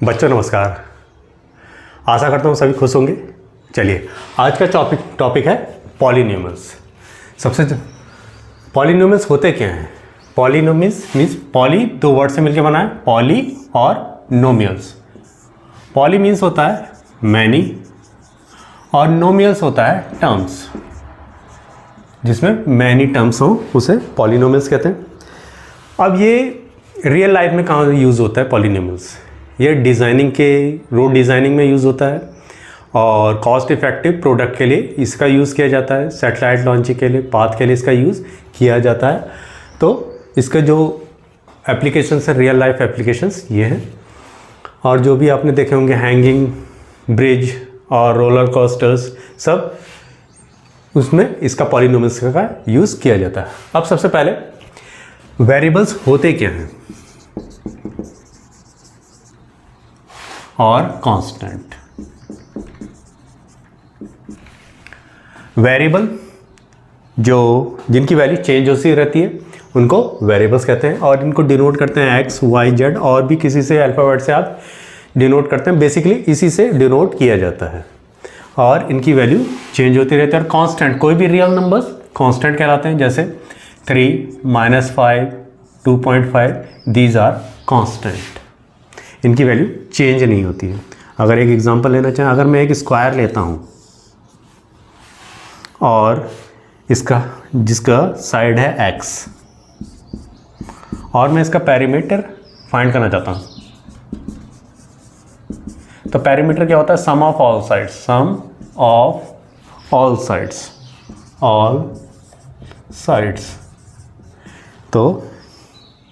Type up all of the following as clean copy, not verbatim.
बच्चों नमस्कार। आशा करता हूँ सभी खुश होंगे। चलिए आज का टॉपिक है पॉलिनोमियल्स। पॉलिनोमियल्स होते क्या हैं? पॉलिनोमियल्स मीन्स पॉली दो वर्ड से मिलकर बना है, पॉली और नोमियल्स। पॉली मीन्स होता है मैनी और नोमियल्स होता है टर्म्स, जिसमें मैनी टर्म्स हो उसे पॉलिनोमियल्स कहते हैं। अब ये रियल लाइफ में कहाँ यूज़ होता है पॉलिनोमियल्स? ये डिज़ाइनिंग के रोड डिज़ाइनिंग में यूज़ होता है और कॉस्ट इफेक्टिव प्रोडक्ट के लिए इसका यूज़ किया जाता है। सैटेलाइट लॉन्चिंग के लिए, पाथ के लिए इसका यूज़ किया जाता है। तो इसके जो एप्लीकेशंस है, रियल लाइफ एप्लीकेशंस ये हैं। और जो भी आपने देखे होंगे हैंगिंग ब्रिज और रोलर कोस्टर्स, सब उसमें इसका पॉलिनोमियल्स का यूज़ किया जाता है। अब सबसे पहले वेरिएबल्स होते क्या हैं और कांस्टेंट। वेरिएबल जिनकी वैल्यू चेंज होती रहती है उनको वेरिएबल्स कहते हैं और इनको डिनोट करते हैं एक्स, वाई, जेड और भी किसी से अल्फ़ाबेट से आप डिनोट करते हैं। बेसिकली इसी से डिनोट किया जाता है और इनकी वैल्यू चेंज होती रहती है। और कांस्टेंट कोई भी रियल नंबर्स कांस्टेंट कहलाते हैं, जैसे 3, -5, 2.5 दीज आर कांस्टेंट। इनकी वैल्यू चेंज नहीं होती है। अगर एक एग्जांपल लेना चाहें, अगर मैं एक स्क्वायर लेता हूँ और जिसका साइड है x और मैं इसका पेरीमीटर फाइंड करना चाहता हूँ, तो पेरीमीटर क्या होता है? Sum of all sides, sum of all sides, all sides. तो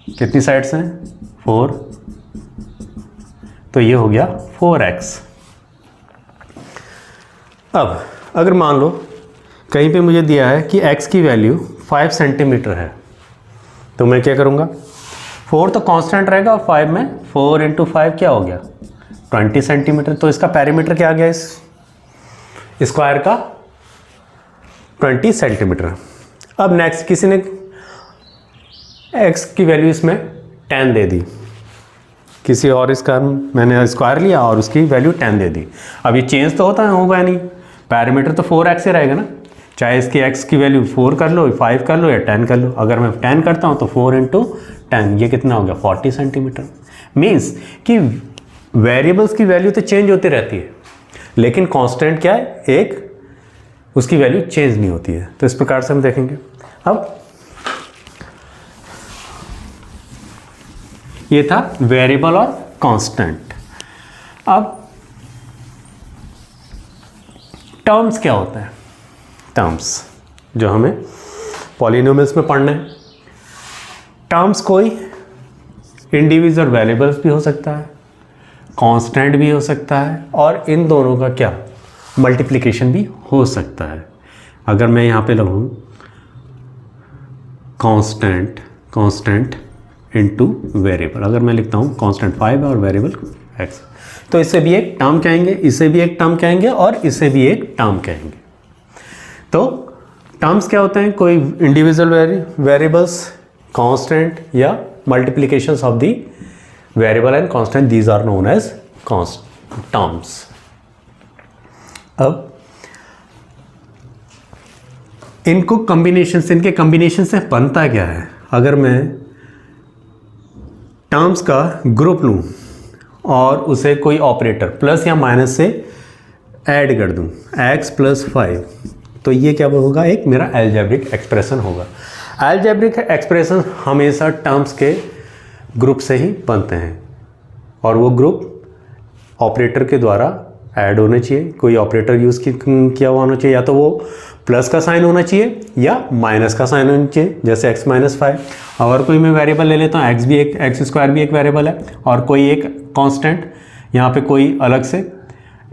कितनी साइड्स हैं? 4। तो ये हो गया 4x। अब अगर मान लो कहीं पे मुझे दिया है कि x की वैल्यू 5 सेंटीमीटर है, तो मैं क्या करूँगा? 4 तो कांस्टेंट रहेगा और 5 में 4 × 5 क्या हो गया? 20 सेंटीमीटर। तो इसका पेरीमीटर क्या आ गया इस स्क्वायर का? 20 सेंटीमीटर। अब नेक्स्ट किसी ने x की वैल्यू इसमें 10 दे दी, किसी और इसका मैंने स्क्वायर लिया और उसकी वैल्यू 10 दे दी। अब ये चेंज तो होगा नहीं, पैरामीटर तो 4x ही रहेगा ना, चाहे इसकी x की वैल्यू 4 कर लो, 5 कर लो या 10 कर लो। अगर मैं 10 करता हूँ तो 4 × 10 ये कितना हो गया? 40 सेंटीमीटर। मीन्स कि वेरिएबल्स की वैल्यू तो चेंज होती रहती है, लेकिन कांस्टेंट क्या है? एक उसकी वैल्यू चेंज नहीं होती है। तो इस प्रकार से हम देखेंगे। अब ये था वेरिएबल और कांस्टेंट। अब टर्म्स क्या होता है? टर्म्स जो हमें पॉलिनोमियल्स में पढ़ना है। टर्म्स कोई इंडिविजुअल वेरिएबल्स भी हो सकता है, कांस्टेंट भी हो सकता है और इन दोनों का क्या मल्टीप्लिकेशन भी हो सकता है। अगर मैं यहाँ पे लगूँ कांस्टेंट इनटू वेरिएबल, अगर मैं लिखता हूँ कांस्टेंट 5 और वेरिएबल x, तो इसे भी एक टर्म कहेंगे, इसे भी एक टर्म कहेंगे और इसे भी एक टर्म कहेंगे। तो टर्म्स क्या होते हैं? कोई इंडिविजुअल वेरिएबल्स, कांस्टेंट या multiplications of the variable and constant, these are known as terms. अब इनको इनके कॉम्बिनेशन से बनता क्या है? अगर मैं टर्म्स का ग्रुप लूँ और उसे कोई ऑपरेटर प्लस या माइनस से ऐड कर दूँ, x + 5, तो ये क्या होगा? एक मेरा अलजेब्रिक एक्सप्रेशन होगा। अलजेब्रिक एक्सप्रेशन हमेशा टर्म्स के ग्रुप से ही बनते हैं और वो ग्रुप ऑपरेटर के द्वारा ऐड होने चाहिए। कोई ऑपरेटर यूज़ किया हुआ होना चाहिए, या तो वो प्लस का साइन होना चाहिए या माइनस का साइन होना चाहिए, जैसे x - 5। और कोई मैं वेरिएबल ले लेता हूँ, एक्स स्क्वायर भी एक वेरिएबल है और कोई एक कांस्टेंट, यहाँ पे कोई अलग से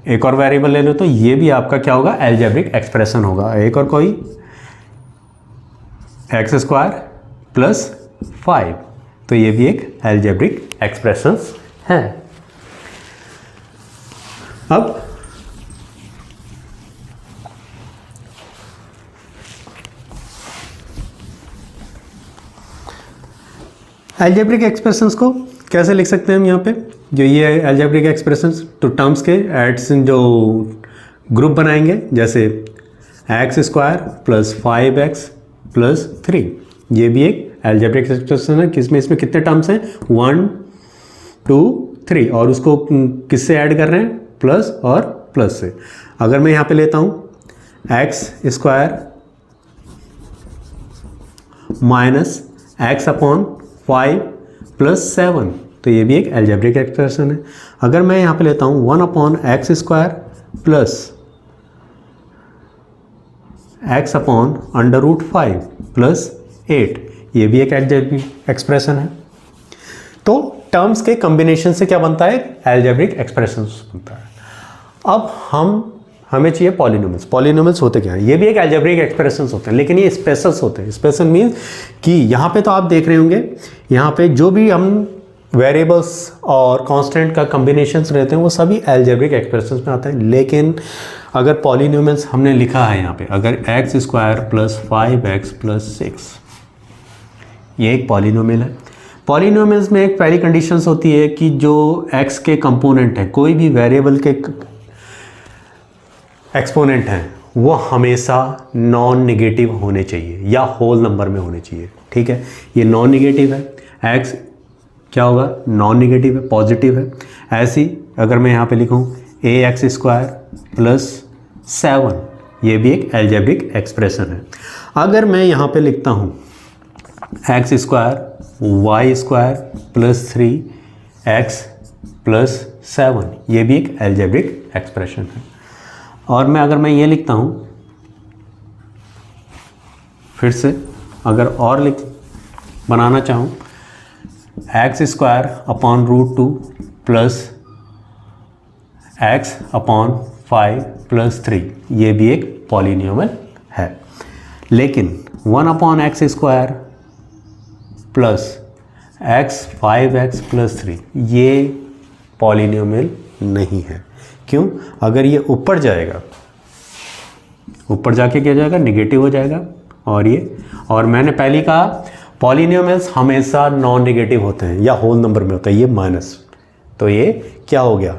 एक और वेरिएबल ले लो, तो ये भी आपका क्या होगा? अलजेब्रिक एक्सप्रेशन होगा। एक और कोई x² + 5, तो ये भी एक अलजेब्रिक एक्सप्रेशंस है। अब अलजेब्रिक एक्सप्रेशंस को कैसे लिख सकते हैं हम यहाँ पे, जो ये अलजेब्रिक एक्सप्रेशन तो टर्म्स के एड्स जो ग्रुप बनाएंगे, जैसे x square plus 5x plus 3, ये भी एक अलजेब्रिक एक्सप्रेशन है। किसमें, इसमें कितने टर्म्स हैं, 1 2 3, और उसको किससे ऐड कर रहे हैं, प्लस और प्लस से। अगर मैं यहाँ पे लेता हूँ X square minus x upon 5 plus 7, तो ये भी एक अलजेब्रिक एक्सप्रेशन है। अगर मैं यहाँ पे लेता हूँ 1 upon X square plus X upon under root 5 plus 8, ये भी एक अलजेब्रिक एक्सप्रेशन है। तो टर्म्स के कॉम्बिनेशन से क्या बनता है, अलजेब्रिक एक्सप्रेशन बनता है। अब हमें चाहिए पॉलिनोमियल्स। पॉलिनोमियल्स होते क्या हैं, ये भी एक अलजेब्रिक एक्सप्रेशंस होते हैं, लेकिन ये स्पेशल्स होते हैं। स्पेशल मीन्स कि यहाँ पे तो आप देख रहे होंगे, यहाँ पे जो भी हम वेरिएबल्स और कांस्टेंट का कॉम्बिनेशंस रहते हैं वो सभी अलजेब्रिक एक्सप्रेशंस में आते हैं। लेकिन अगर पॉलिनोमियल्स हमने लिखा है यहाँ पे, अगर x square plus 5x plus 6, ये एक पॉलिनोमियल है। पॉलिनोमियल्स में एक पहली कंडीशंस होती है कि जो x के कंपोनेंट हैं, कोई भी वेरिएबल के एक्सपोनेंट हैं, वो हमेशा नॉन नेगेटिव होने चाहिए या होल नंबर में होने चाहिए। ठीक है, ये नॉन नेगेटिव है, x क्या होगा, नॉन नेगेटिव है, पॉजिटिव है। ऐसी अगर मैं यहाँ पे लिखूँ ax स्क्वायर प्लस 7, ये भी एक अलजेब्रिक एक्सप्रेशन है। अगर मैं यहाँ पे लिखता हूँ X square Y square plus 3x plus 7, ये भी एक अलजेब्रिक एक्सप्रेशन है। और मैं अगर मैं ये लिखता हूँ, फिर से अगर और बनाना चाहूँ, X square upon root 2 plus X upon 5 plus 3, ये भी एक पॉलिनोमियल है। लेकिन 1 upon X square plus X 5x plus 3, ये पॉलिनोमियल नहीं है। क्यों, अगर ये ऊपर जाएगा, ऊपर जाके क्या जाएगा, नेगेटिव हो जाएगा। और मैंने पहले कहा पॉलिनोमियल्स हमेशा नॉन नेगेटिव होते हैं या होल नंबर में होता है, ये माइनस, तो ये क्या हो गया,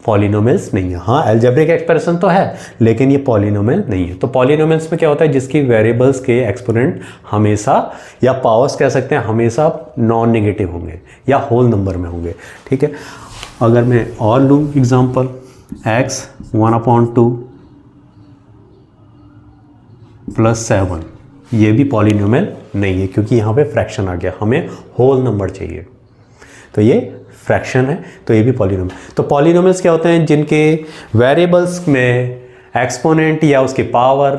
पॉलिनोमियल्स नहीं है। हाँ, अलजेब्रिक एक्सप्रेशन तो है, लेकिन ये पॉलिनोमियल नहीं है। तो पॉलिनोमियल्स में क्या होता है, जिसकी वेरिएबल्स के एक्सपोनेंट हमेशा या पावर्स कह सकते हैं हमेशा नॉन नेगेटिव होंगे या होल नंबर में होंगे। ठीक है, अगर मैं और लूँ एग्जांपल, x 1/2 प्लस 7, ये भी पॉलिनोमियल नहीं है, क्योंकि यहाँ पे फ्रैक्शन आ गया, हमें होल नंबर चाहिए, तो ये फ्रैक्शन है, तो ये भी पॉलिनोमियल। तो पॉलिनोमियल्स क्या होते हैं, जिनके वेरिएबल्स में एक्सपोनेंट या उसकी पावर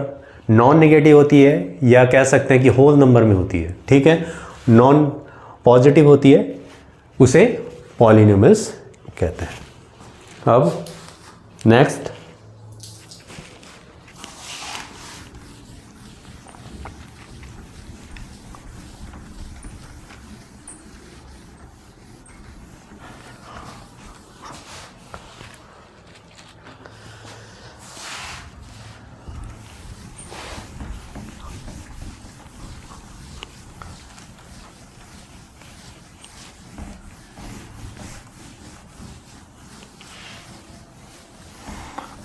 नॉन नेगेटिव होती है, या कह सकते हैं कि होल नंबर में होती है। ठीक है, नॉन पॉजिटिव होती है, उसे पॉलिनोमियल्स कहते हैं। अब नेक्स्ट,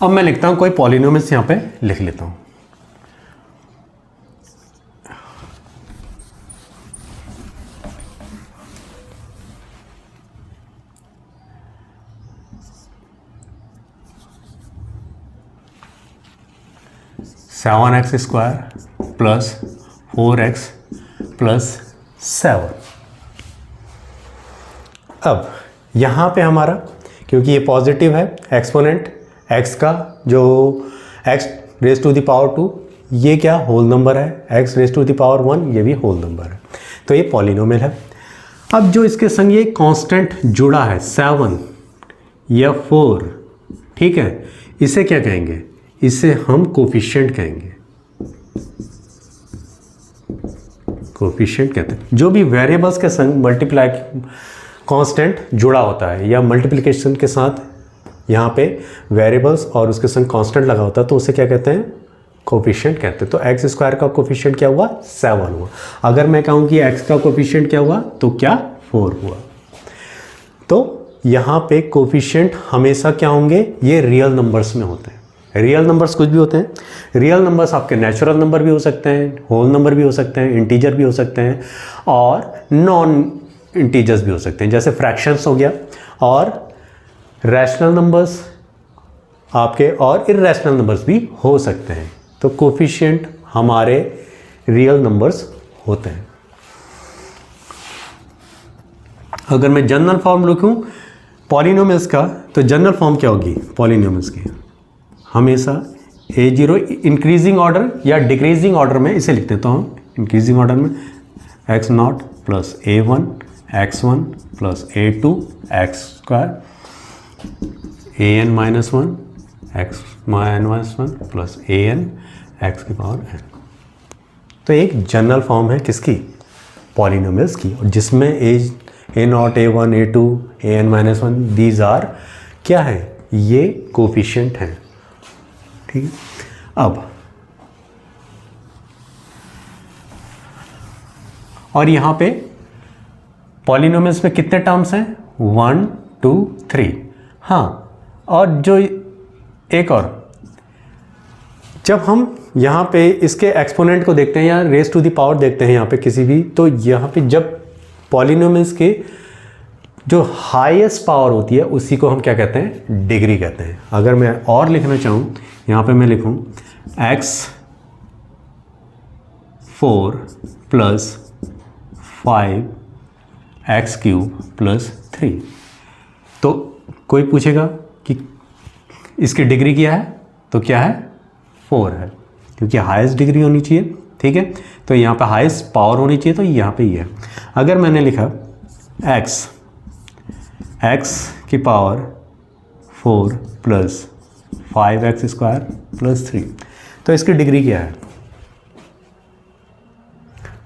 अब मैं लिखता हूं कोई पॉलिनोमियल्स यहां पे लिख लेता हूं। Seven x square plus 4x plus 7। अब यहाँ पे हमारा, क्योंकि ये पॉजिटिव है, एक्सपोनेंट x का जो x raise to the power 2, ये क्या होल नंबर है, x raise to the power 1, ये भी होल नंबर है, तो ये पॉलिनोमियल है। अब जो इसके संग ये कांस्टेंट जुड़ा है 7 या 4, ठीक है, इसे क्या कहेंगे, इसे हम कोफिशिएंट कहेंगे। कोफिशिएंट कहते हैं जो भी वेरिएबल्स के संग मल्टीप्लाई कांस्टेंट जुड़ा होता है, या मल्टीप्लिकेशन के साथ यहाँ पे वेरिएबल्स और उसके संग कांस्टेंट लगा होता है, तो उसे क्या कहते हैं, कोफिशिएंट कहते हैं। तो एक्स स्क्वायर का कोफिशिएंट क्या हुआ, 7 हुआ। अगर मैं कहूँ कि एक्स का कोफिशिएंट क्या हुआ, तो क्या 4 हुआ। तो यहाँ पे कोफिशिएंट हमेशा क्या होंगे, ये रियल नंबर्स में होते हैं। रियल नंबर्स कुछ भी होते हैं। रियल नंबर्स आपके नेचुरल नंबर भी हो सकते हैं, होल नंबर भी हो सकते हैं, इंटीजर भी हो सकते हैं और नॉन इंटीजर्स भी हो सकते हैं, जैसे फ्रैक्शंस हो गया, और रैशनल नंबर्स आपके और इर्रेशनल नंबर्स भी हो सकते हैं। तो कोफिशिएंट हमारे रियल नंबर्स होते हैं। अगर मैं जनरल फॉर्म लिखूं पॉलिनोमियल्स का, तो जनरल फॉर्म क्या होगी पॉलिनोमियल्स की, हमेशा A0 इंक्रीजिंग ऑर्डर या डिक्रीजिंग ऑर्डर में इसे लिख देता हूँ। इंक्रीजिंग ऑर्डर में x0 plus A1 x1 plus A2 x square an minus 1 x minus 1 plus an x की पावर n। तो एक जनरल फॉर्म है किसकी, पॉलिनोमियल्स की, और जिसमें a0 a1 a2 an minus 1 these are क्या है, ये कोफिशिएंट हैं। ठीक है, अब और यहाँ पे पॉलिनोमियल्स में कितने टर्म्स हैं, 1 2 3। हाँ, और जो एक और, जब हम यहाँ पे इसके एक्सपोनेंट को देखते हैं या रेस टू द पावर देखते हैं यहाँ पे किसी भी, तो यहाँ पे जब पॉलिनोमियल्स के जो हाईएस्ट पावर होती है उसी को हम क्या कहते हैं, डिग्री कहते हैं। अगर मैं और लिखना चाहूँ, यहाँ पे मैं लिखूँ x4 प्लस 5x³ प्लस 3, तो कोई पूछेगा कि इसकी डिग्री क्या है, तो क्या है, 4 है, क्योंकि हाईएस्ट डिग्री होनी चाहिए। ठीक है, तो यहाँ पे हाईएस्ट पावर होनी चाहिए, तो यहाँ पे ये है। अगर मैंने लिखा x की power 4 plus 5x square plus 3, तो इसकी डिग्री क्या है,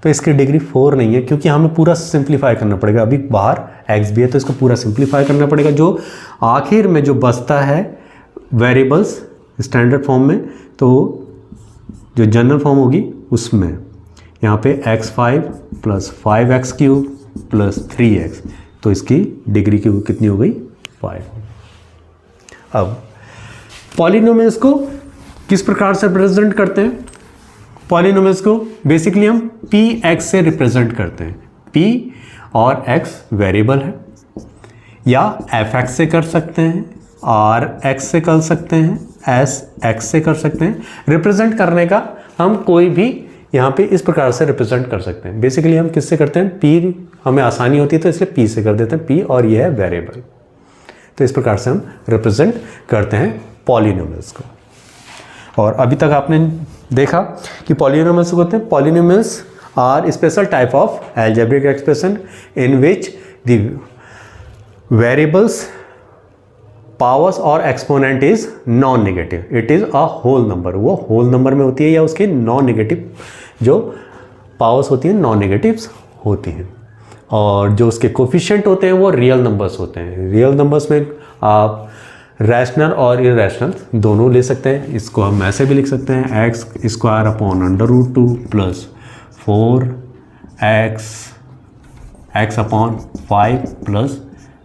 तो इसकी डिग्री 4 नहीं है, क्योंकि हमें पूरा सिंप्लीफाई करना पड़ेगा। अभी बाहर x भी है तो इसको पूरा सिंप्लीफाई करना पड़ेगा। जो आखिर में जो बचता है वेरिएबल्स स्टैंडर्ड फॉर्म में, तो जो जनरल फॉर्म होगी उसमें यहाँ पे x5 plus 5x³ plus 3x, तो इसकी डिग्री की कितनी हो गई, 5। अब पॉलिनोमियल्स को किस प्रकार से रिप्रेजेंट करते हैं, पॉलिनोमियल्स को बेसिकली हम px से रिप्रेजेंट करते हैं। p और x वेरिएबल है, या fx से कर सकते हैं, rx से कर सकते हैं, sx से कर सकते हैं। रिप्रेजेंट करने का हम कोई भी यहाँ पे इस प्रकार से रिप्रेजेंट कर सकते हैं। बेसिकली हम किससे करते हैं, p हमें आसानी होती है तो इसलिए p से कर देते हैं, p और ये है वेरिएबल। तो इस प्रकार से हम रिप्रेजेंट करते हैं पॉलिनोमियल्स को। और अभी तक आपने देखा कि पॉलिनोमियल्स को कहते हैं, polynomials are special type of algebraic expression in which the variables powers और exponent is non negative. It is a whole number, वो होल नंबर में होती है या उसके नॉन नेगेटिव जो पावर्स होती हैं नॉन नेगेटिव्स होती हैं, और जो उसके कोफिशिएंट होते हैं वो रियल नंबर्स होते हैं। रियल नंबर्स में आप रैशनल और इरेशनल दोनों ले सकते हैं। इसको हम ऐसे भी लिख सकते हैं x square upon √2 plus 4x upon 5 plus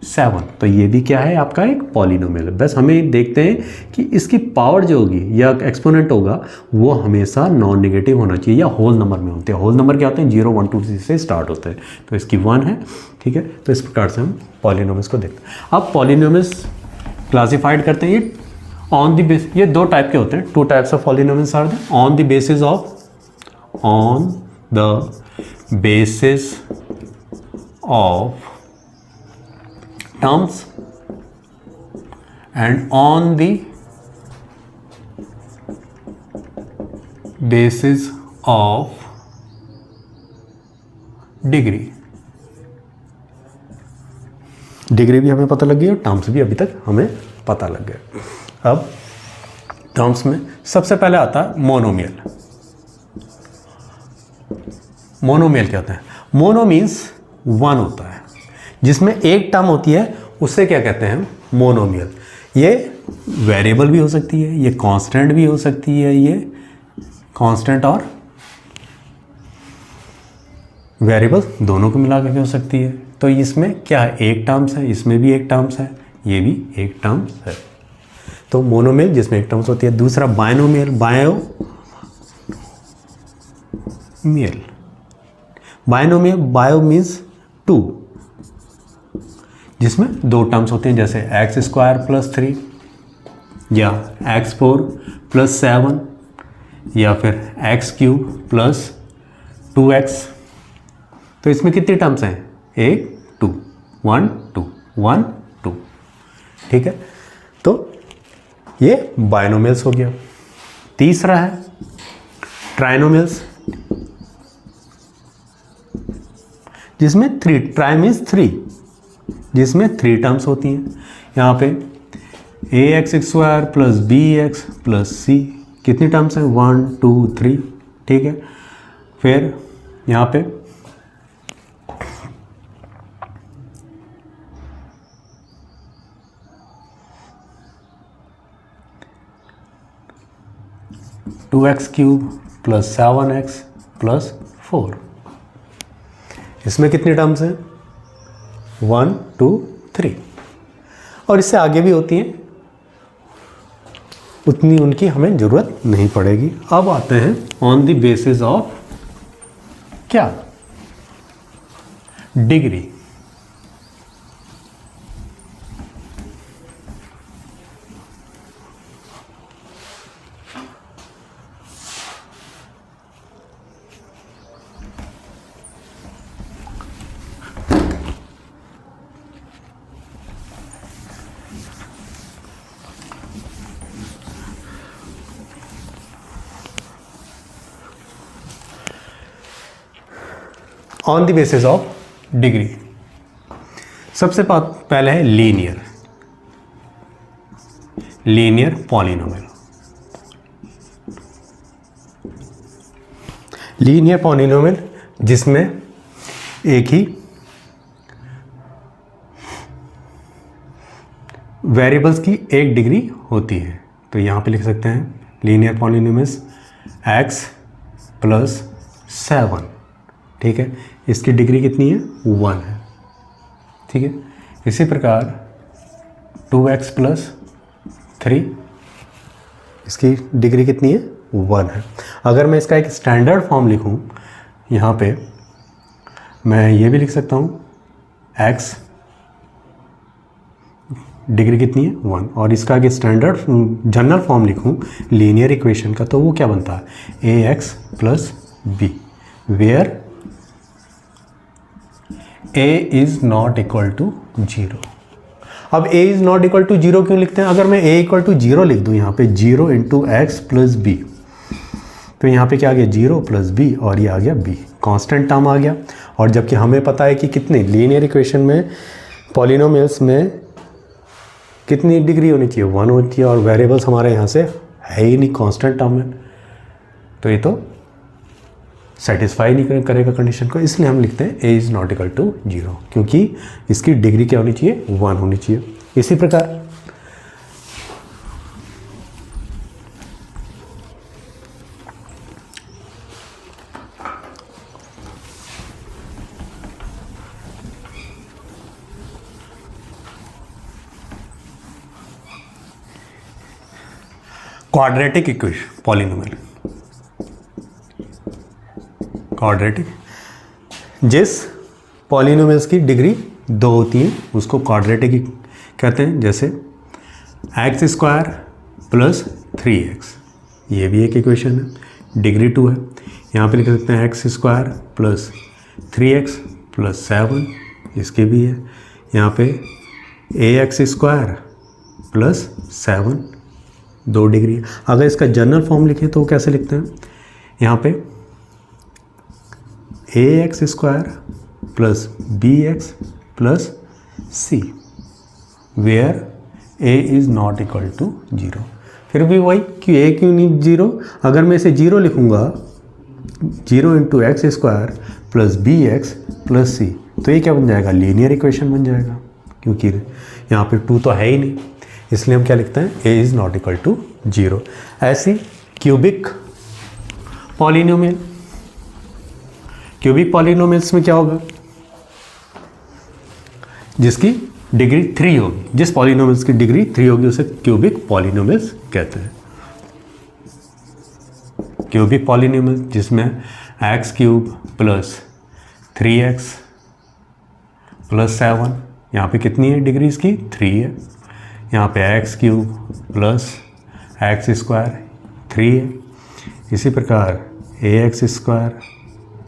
7। तो ये भी क्या है, आपका एक पॉलिनोमियल है। बस हमें देखते हैं कि इसकी पावर जो होगी या एक्सपोनेंट होगा वो हमेशा नॉन नेगेटिव होना चाहिए या होल नंबर में होते हैं। होल नंबर क्या होते हैं, 0 1 2 3 से स्टार्ट होते हैं, तो इसकी 1 है। ठीक है, तो इस प्रकार से हम पॉलिनोमियल्स को देखते हैं। अब पॉलिनोमियल्स क्लासिफाइड करते हैं, ये ऑन द बेस, ये दो टाइप के होते हैं, 2 types of polynomials are there. On the basis of terms and on the basis of degree। Degree भी हमें पता लग गई और टर्म्स भी अभी तक हमें पता लग गए। अब टर्म्स में सबसे पहले आता है मोनोमियल। मोनोमियल क्या होता है, मोनो मीन्स 1 होता है, जिसमें एक टर्म होती है उससे क्या कहते हैं, मोनोमियल। ये वेरिएबल भी हो सकती है, ये कांस्टेंट भी हो सकती है, ये कांस्टेंट और वेरिएबल दोनों को मिला करके हो सकती है। तो इसमें क्या है, एक टर्म्स है, इसमें भी एक टर्म्स है, ये भी एक टर्म्स है। तो मोनोमियल जिसमें एक टर्म्स होती है। दूसरा बायनोमियल, बायनोमियल बायो मीन्स 2, जिसमें 2 टर्म्स होते हैं, जैसे x² + 3 या x4 + 7 या फिर x³ + 2x। तो इसमें कितनी टर्म्स हैं, 1 2 1 2 1 2, ठीक है। तो ये बायनोमियल्स हो गया। तीसरा है ट्राइनोमियल्स, जिसमें 3, ट्राई मीन्स 3, जिसमें 3 टर्म्स होती हैं। यहाँ पे ax² + bx + c, कितनी टर्म्स हैं, 1 2 3, ठीक है। फिर यहाँ पे (2x³ + 7x + 4), इसमें कितनी टर्म्स हैं, 1 2 3। और इससे आगे भी होती हैं, उतनी उनकी हमें ज़रूरत नहीं पड़ेगी। अब आते हैं ऑन द बेसिस ऑफ क्या, degree. On the basis of degree, सबसे पहले है लीनियर पॉलिनोमियल। लीनियर पॉलिनोमियल जिसमें एक ही वेरिएबल्स की एक डिग्री होती है। तो यहाँ पे लिख सकते हैं लीनियर पॉलिनोमियल्स x + 7, ठीक है। इसकी डिग्री कितनी है, 1 है, ठीक है। इसी प्रकार 2x + 3, इसकी डिग्री कितनी है, 1 है। अगर मैं इसका एक स्टैंडर्ड फॉर्म लिखूं, यहाँ पे मैं ये भी लिख सकता हूँ x, डिग्री कितनी है, 1, और इसका एक स्टैंडर्ड जनरल फॉर्म लिखूं लीनियर इक्वेशन का, तो वो क्या बनता है, ax + b, where a is not equal to 0। अब a is not equal to 0 क्यों लिखते हैं, अगर मैं a = 0 लिख दूँ यहाँ पे 0 × x + b, तो यहाँ पे क्या आ गया, 0 + b, और ये आ गया b, कांस्टेंट टर्म आ गया। और जबकि हमें पता है कि कितने लीनियर इक्वेशन में पॉलिनोमियल्स में कितनी डिग्री होनी चाहिए, 1 होती है, और वेरिएबल्स हमारे यहाँ से है ही नहीं, कांस्टेंट टर्म है, तो ये तो सेटिस्फाई नहीं करेगा कंडीशन को। इसलिए हम लिखते हैं a is not equal to 0, क्योंकि इसकी डिग्री क्या होनी चाहिए, 1 होनी चाहिए। इसी प्रकार क्वाड्रेटिक इक्वेशन पॉलिनोमियल, क्वाड्रेटिक, जिस पॉलिनोमियल्स की डिग्री 2 होती है उसको क्वाड्रेटिक कहते हैं। जैसे x² + 3x, ये भी एक इक्वेशन है, डिग्री 2 है। यहाँ पे लिख सकते हैं x² + 3x + 7, इसकी भी है। यहाँ पे ax² + 7, 2 डिग्री। अगर इसका जनरल फॉर्म लिखें तो कैसे लिखते हैं, यहाँ पे ax² + bx + c, where a is not equal to 0। फिर भी वही कि a क्यों नहीं 0, अगर मैं इसे 0 लिखूँगा 0 × x² + bx + c, तो ये क्या बन जाएगा, लीनियर इक्वेशन बन जाएगा, क्योंकि यहाँ पे 2 तो है ही नहीं, इसलिए हम क्या लिखते हैं, a is not equal to 0। ऐसी क्यूबिक पॉलिनोमियल, क्यूबिक पॉलिनोमियल्स में क्या होगा, जिसकी डिग्री 3 होगी, जिस पॉलिनोमियल्स की डिग्री 3 होगी उसे क्यूबिक पॉलिनोमियल्स कहते हैं। क्यूबिक पॉलिनोमियल जिसमें x cube plus 3x plus 7, यहाँ पे कितनी है डिग्री इसकी 3 है। यहाँ पे x cube plus x square 3 है। इसी प्रकार ax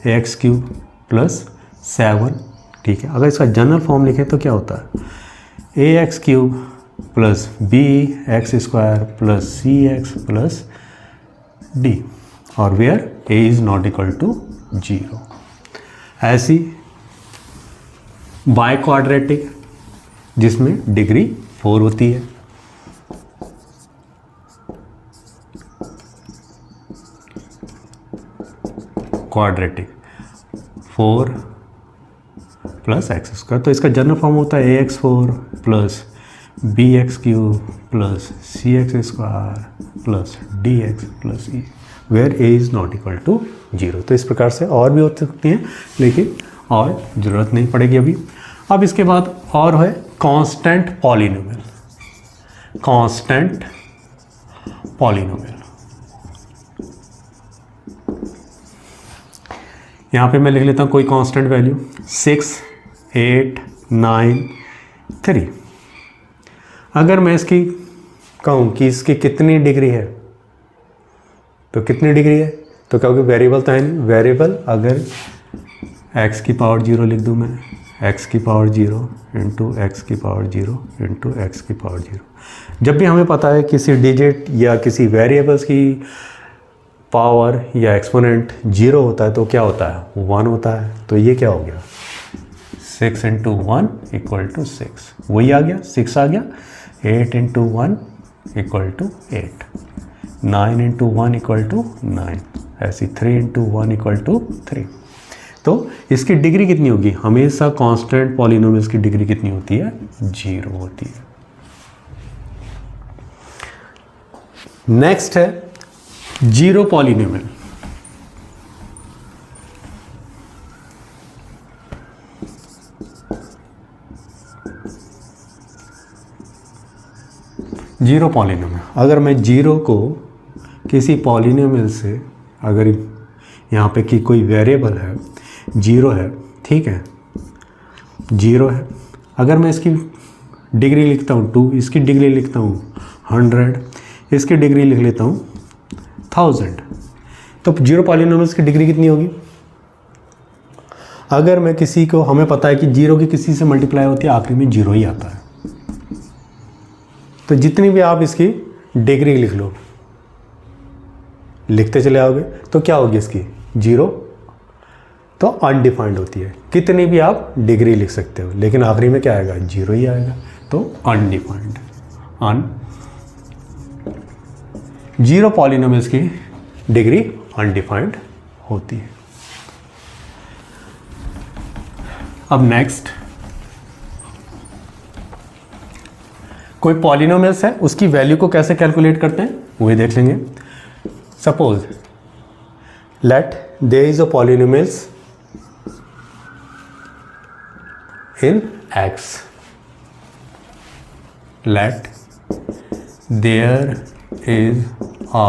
एक्स क्यूब प्लस 7, ठीक है। अगर इसका जनरल फॉर्म लिखें तो क्या होता है ax cube plus bx square plus cx plus d, और where a is not equal to 0। ऐसी बाय क्वाड्रेटिक जिसमें डिग्री 4 होती है। क्वाड्रेटिक 4 प्लस एक्स स्क्वायर, तो इसका जनरल फॉर्म होता है ax4 plus bx cube plus cx square plus dx plus e, where a is not equal to 0। तो इस प्रकार से और भी हो सकती हैं, लेकिन और ज़रूरत नहीं पड़ेगी अभी। अब इसके बाद और है कांस्टेंट पॉलिनोमियल। कांस्टेंट पॉलिनोमियल, यहाँ पे मैं लिख लेता हूँ कोई कांस्टेंट वैल्यू 6, 8, 9, 3। अगर मैं इसकी कहूँ कि इसकी कितनी डिग्री है, तो कितनी डिग्री है, तो कहोगे वेरिएबल तो है नहीं। वेरिएबल अगर x की पावर 0 लिख दूँ मैं, x की पावर 0 इंटू एक्स की पावर 0 इंटू एक्स की पावर 0। जब भी हमें पता है किसी डिजिट या किसी वेरिएबल्स की पावर या एक्सपोनेंट 0 होता है तो क्या होता है 1 होता है। तो ये क्या हो गया 6 इंटू 1 इक्वल टू 6, वही आ गया 6 आ गया। 8 into 1 equal to 8, 9 into 1 equal to 9, ऐसी 3 इंटू 1 इक्वल टू 3। तो इसकी डिग्री कितनी होगी, हमेशा कांस्टेंट पॉलिनोमियल्स की डिग्री कितनी होती है 0 होती है। नेक्स्ट है जीरो पॉलिनोमियल। जीरो पॉलिनोमियल, अगर मैं जीरो को किसी पॉलिनोमियल से, अगर यहाँ पे कि कोई वेरिएबल है 0 है, ठीक है 0 है, अगर मैं इसकी डिग्री लिखता हूँ 2, इसकी डिग्री लिखता हूँ 100, इसकी डिग्री लिख लेता हूँ 1000, तो जीरो पॉलिनोमियल्स की डिग्री कितनी होगी। अगर मैं किसी को, हमें पता है कि जीरो की किसी से मल्टीप्लाई होती है आखिरी में 0 ही आता है, तो जितनी भी आप इसकी डिग्री लिख लो, लिखते चले आओगे तो क्या होगी इसकी 0, तो अनडिफाइंड होती है। कितनी भी आप डिग्री लिख सकते हो, लेकिन आखिरी में क्या आएगा 0 ही आएगा, तो अनडिफाइंड। जीरो पॉलिनोमियल्स की डिग्री अनडिफाइंड होती है। अब नेक्स्ट, कोई पॉलिनोमियल्स है उसकी वैल्यू को कैसे कैलकुलेट करते हैं वही देख लेंगे। Suppose let there is a polynomials in x, let there is a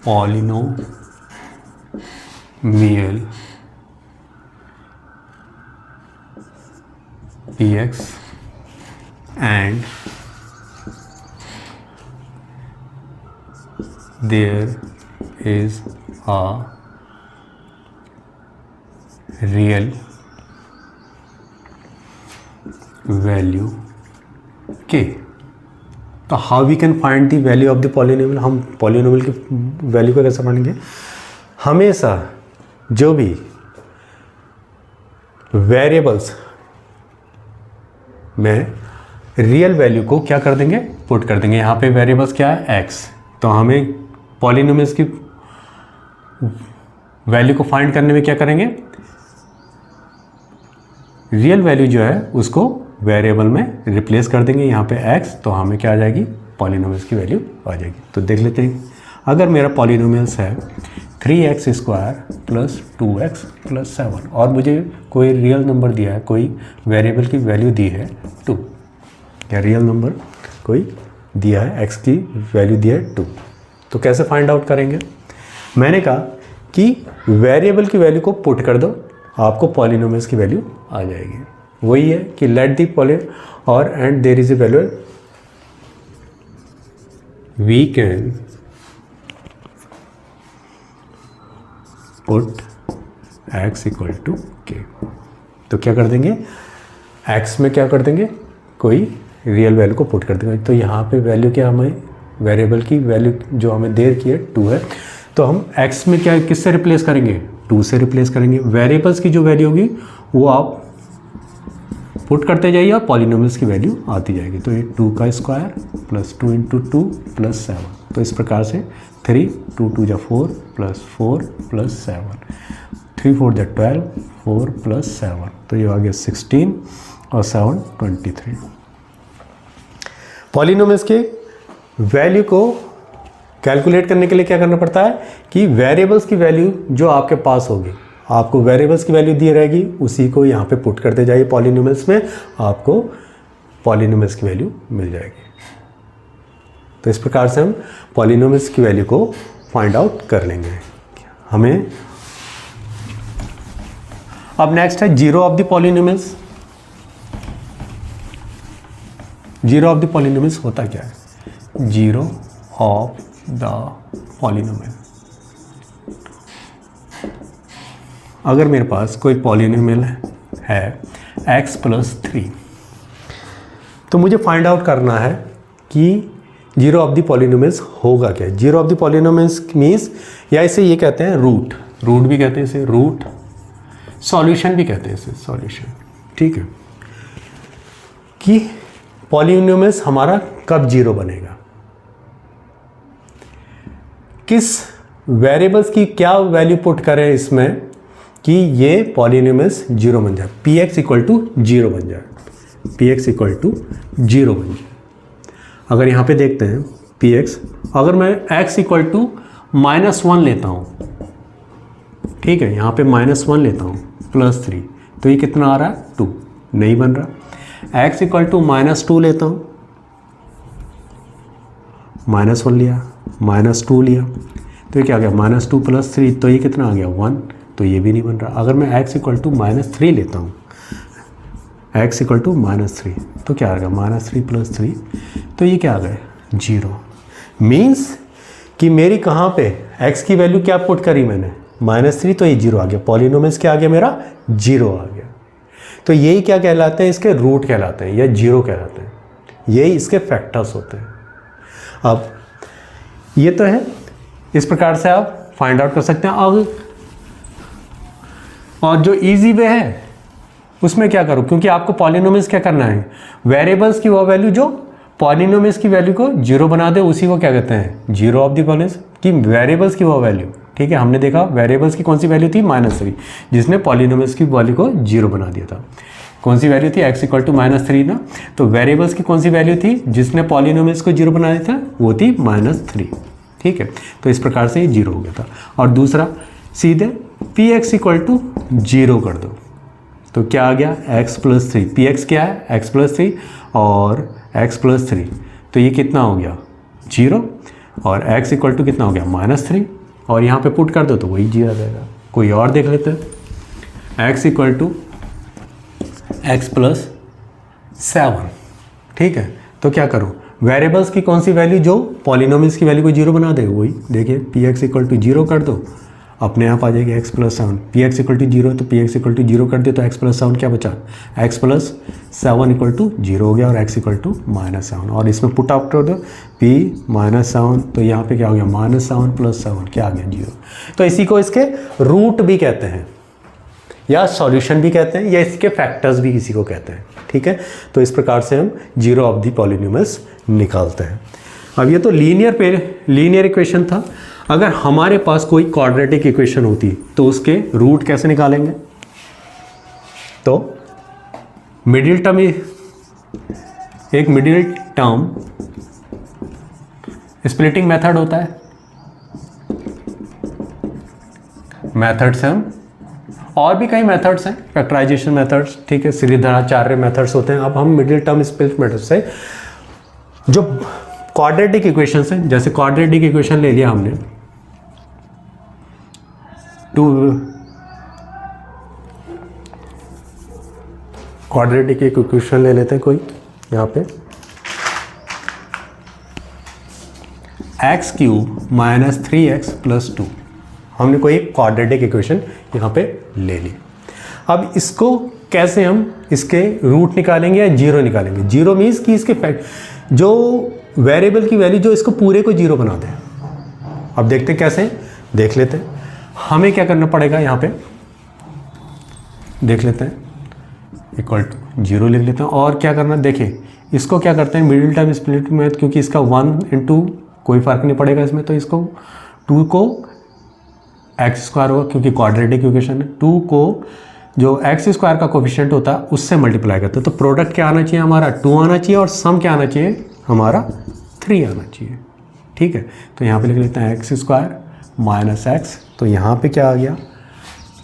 polynomial px and there is a real value K. तो how we can find the value of the polynomial, हम polynomial की value को कैसे फाइंडेंगे। हमेशा जो भी variables में real value को क्या कर देंगे, पुट कर देंगे। यहाँ पे वेरिएबल्स क्या है x, तो हमें पॉलिनोमियल्स की वैल्यू को फाइंड करने में क्या करेंगे, रियल वैल्यू जो है उसको वेरिएबल में रिप्लेस कर देंगे। यहाँ पे x, तो हमें क्या आ जाएगी पॉलिनोमियल्स की वैल्यू आ जाएगी। तो देख लेते हैं, अगर मेरा पॉलिनोमियल्स है 3x² प्लस 2x प्लस 7 और मुझे कोई रियल नंबर दिया है, कोई वेरिएबल की वैल्यू दी है 2, या रियल नंबर कोई दिया है, x की वैल्यू दिया है 2, तो कैसे फाइंड आउट करेंगे? मैंने कहा कि वेरिएबल की वैल्यू को पुट कर दो, आपको पॉलिनोमियल्स की वैल्यू आ जाएगी। वही है कि लेट दी पॉली और and there is a value, we can put x equal to K. तो क्या कर देंगे, x में क्या कर देंगे, कोई रियल वैल्यू को पुट कर देंगे। तो यहाँ पे वैल्यू क्या, हमें वेरिएबल की वैल्यू जो हमें दे रखी है 2 है, तो हम x में क्या किससे रिप्लेस करेंगे, 2 से रिप्लेस करेंगे। वेरिएबल्स की जो वैल्यू होगी वो आप पुट करते जाइए और पॉलिनोमियल्स की वैल्यू आती जाएगी। तो ये 2 का स्क्वायर प्लस 2 इंटू 2 प्लस 7, तो इस प्रकार से 3, 2 2 जा 4 प्लस 4 प्लस 7, 3 4 जा 12, 4 प्लस 7, तो ये आ गया 16 और 7 23। पॉलिनोमियल्स के वैल्यू को कैलकुलेट करने के लिए क्या करना पड़ता है कि वेरिएबल्स की वैल्यू जो आपके पास होगी, आपको वेरिएबल्स की वैल्यू दी रहेगी, उसी को यहाँ पे पुट करते जाइए पॉलिनोमियल्स में, आपको पॉलिनोमियल्स की वैल्यू मिल जाएगी। तो इस प्रकार से हम पॉलिनोमियल्स की वैल्यू को फाइंड आउट कर लेंगे। हमें अब नेक्स्ट है zero of the polynomials. Zero of the polynomials होता क्या है? जीरो ऑफ द पॉलिनोमियल, अगर मेरे पास कोई पॉलिनोमियल है x प्लस 3, तो मुझे फाइंड आउट करना है कि जीरो ऑफ द पॉलिनोमियल्स होगा क्या। Zero of the polynomials means, या इसे ये कहते हैं रूट, रूट भी कहते हैं इसे रूट, सॉल्यूशन भी कहते हैं इसे सॉल्यूशन, ठीक है। कि पॉलिनोमियल्स हमारा कब जीरो बनेगा, किस वेरिएबल्स की क्या वैल्यू पुट करें इसमें कि ये पॉलिनोमियल्स जीरो बन जाए, P X equal to zero बन जाए, P X equal to zero बन जाए। अगर यहाँ पे देखते हैं पी एक्स, अगर मैं x इक्वल टू -1 लेता हूँ, ठीक है, यहाँ पे -1 लेता हूँ प्लस 3, तो ये कितना आ रहा है 2, नहीं बन रहा। x इक्वल टू -2 लेता हूँ, -1 लिया, -2 लिया, तो ये क्या आ गया -2 प्लस 3, तो ये कितना आ गया 1, तो ये भी नहीं बन रहा। अगर मैं x इक्वल टू -3 लेता हूँ, x इक्वल टू -3, तो क्या आ गया -3 प्लस 3, तो ये क्या आ गया 0। मीन्स कि मेरी कहाँ पे x की वैल्यू क्या पुट करी मैंने, -3, तो ये 0 आ गया। पॉलिनोमियल्स क्या आ गया मेरा 0 आ गया। तो यही क्या कहलाते हैं, इसके रूट कहलाते हैं या जीरो कहलाते हैं, यही इसके फैक्टर्स होते हैं। अब ये तो है, इस प्रकार से आप फाइंड आउट कर सकते हैं। अब और जो इजी वे है उसमें क्या करो, क्योंकि आपको पॉलिनोमियल्स क्या करना है, वेरिएबल्स की वो वैल्यू जो पॉलिनोमियल्स की वैल्यू को जीरो बना दे, उसी को क्या कहते हैं जीरो ऑफ द पॉलिनोमियल्स की वेरिएबल्स की वो वैल्यू, ठीक है। हमने देखा वेरिएबल्स की कौन सी वैल्यू थी -3, जिसने पॉलिनोमियल्स की वैल्यू को जीरो बना दिया था। कौन सी वैल्यू थी, x इक्वल टू -3 ना, तो वेरिएबल्स की कौन सी वैल्यू थी जिसने पॉलिनोमियल्स को जीरो बना दिया था, वो थी -3, ठीक है। तो इस प्रकार से ये जीरो हो गया था। और दूसरा सीधे P X equal to zero कर दो, तो क्या आ गया x प्लस 3, पी एक्स क्या है x प्लस 3 और x प्लस 3, तो ये कितना हो गया 0, और x इक्वल टू कितना हो गया -3, और यहाँ पे पुट कर दो तो वही जीरो आ जाएगा। कोई और देख लेते हैं, x equal to x plus 7, ठीक है। तो क्या करूँ, वेरिएबल्स की कौन सी वैल्यू जो पॉलिनोमियल्स की वैल्यू को जीरो बना दे, वही देखिए P X equal to zero कर दो, अपने आप आ जाएगी x plus 7, P X equal to zero, तो P X equal to zero कर दे तो x प्लस 7 क्या बचा, x plus 7 equal to zero हो गया, और x इक्वल टू -7, और इसमें पुट आउट कर दो p -7, तो यहाँ पे क्या हो गया -7 प्लस 7 क्या आ गया 0। तो इसी को इसके रूट भी कहते हैं या सॉल्यूशन भी कहते हैं या इसके फैक्टर्स भी किसी को कहते हैं, ठीक है। तो इस प्रकार से हम जीरो ऑफ द पॉलिनोमियल्स निकालते हैं। अब ये तो लीनियर इक्वेशन था। अगर हमारे पास कोई क्वाड्रेटिक इक्वेशन होती तो उसके रूट कैसे निकालेंगे, तो मिडिल टर्म, एक मिडिल टर्म स्प्लिटिंग मेथड होता है, मेथड से हम, और भी कई मेथड्स हैं, फैक्टराइजेशन मेथड्स, ठीक है, श्रीधराचार्य मेथड्स होते हैं। अब हम मिडिल टर्म स्प्लिट मेथड से जो क्वाड्रेटिक इक्वेशन है, जैसे क्वाड्रेटिक इक्वेशन ले लिया हमने, क्वाड्रेटिक इक्वेशन ले लेते हैं कोई, यहाँ पे x cube minus 3x plus 2, हमने कोई क्वाड्रेटिक इक्वेशन यहाँ पे ले ली। अब इसको कैसे हम इसके रूट निकालेंगे या जीरो निकालेंगे? जीरो मीन्स कि इसके फैक्ट जो वेरिएबल की वैल्यू जो इसको पूरे को जीरो बना दे। अब देखते हैं कैसे, देख लेते हैं। हमें क्या करना पड़ेगा, यहाँ पे देख लेते हैं, इक्वल टू जीरो लिख लेते हैं। और क्या करना, देखिए इसको क्या करते हैं मिडिल टर्म स्प्लिट में, क्योंकि इसका 1 इंटू कोई फ़र्क नहीं पड़ेगा इसमें, तो इसको 2 को एक्स स्क्वायर होगा, क्योंकि क्वाड्रेटिक इक्वेशन है। 2 को जो एक्स स्क्वायर का कोफिशिएंट होता है उससे मल्टीप्लाई करते हैं, तो प्रोडक्ट क्या आना चाहिए हमारा, 2 आना चाहिए, और सम क्या आना चाहिए हमारा, 3 आना चाहिए। ठीक है, तो यहाँ पे लिख लेते हैं एक्स स्क्वायर माइनस एक्स, तो यहाँ पे क्या आ गया,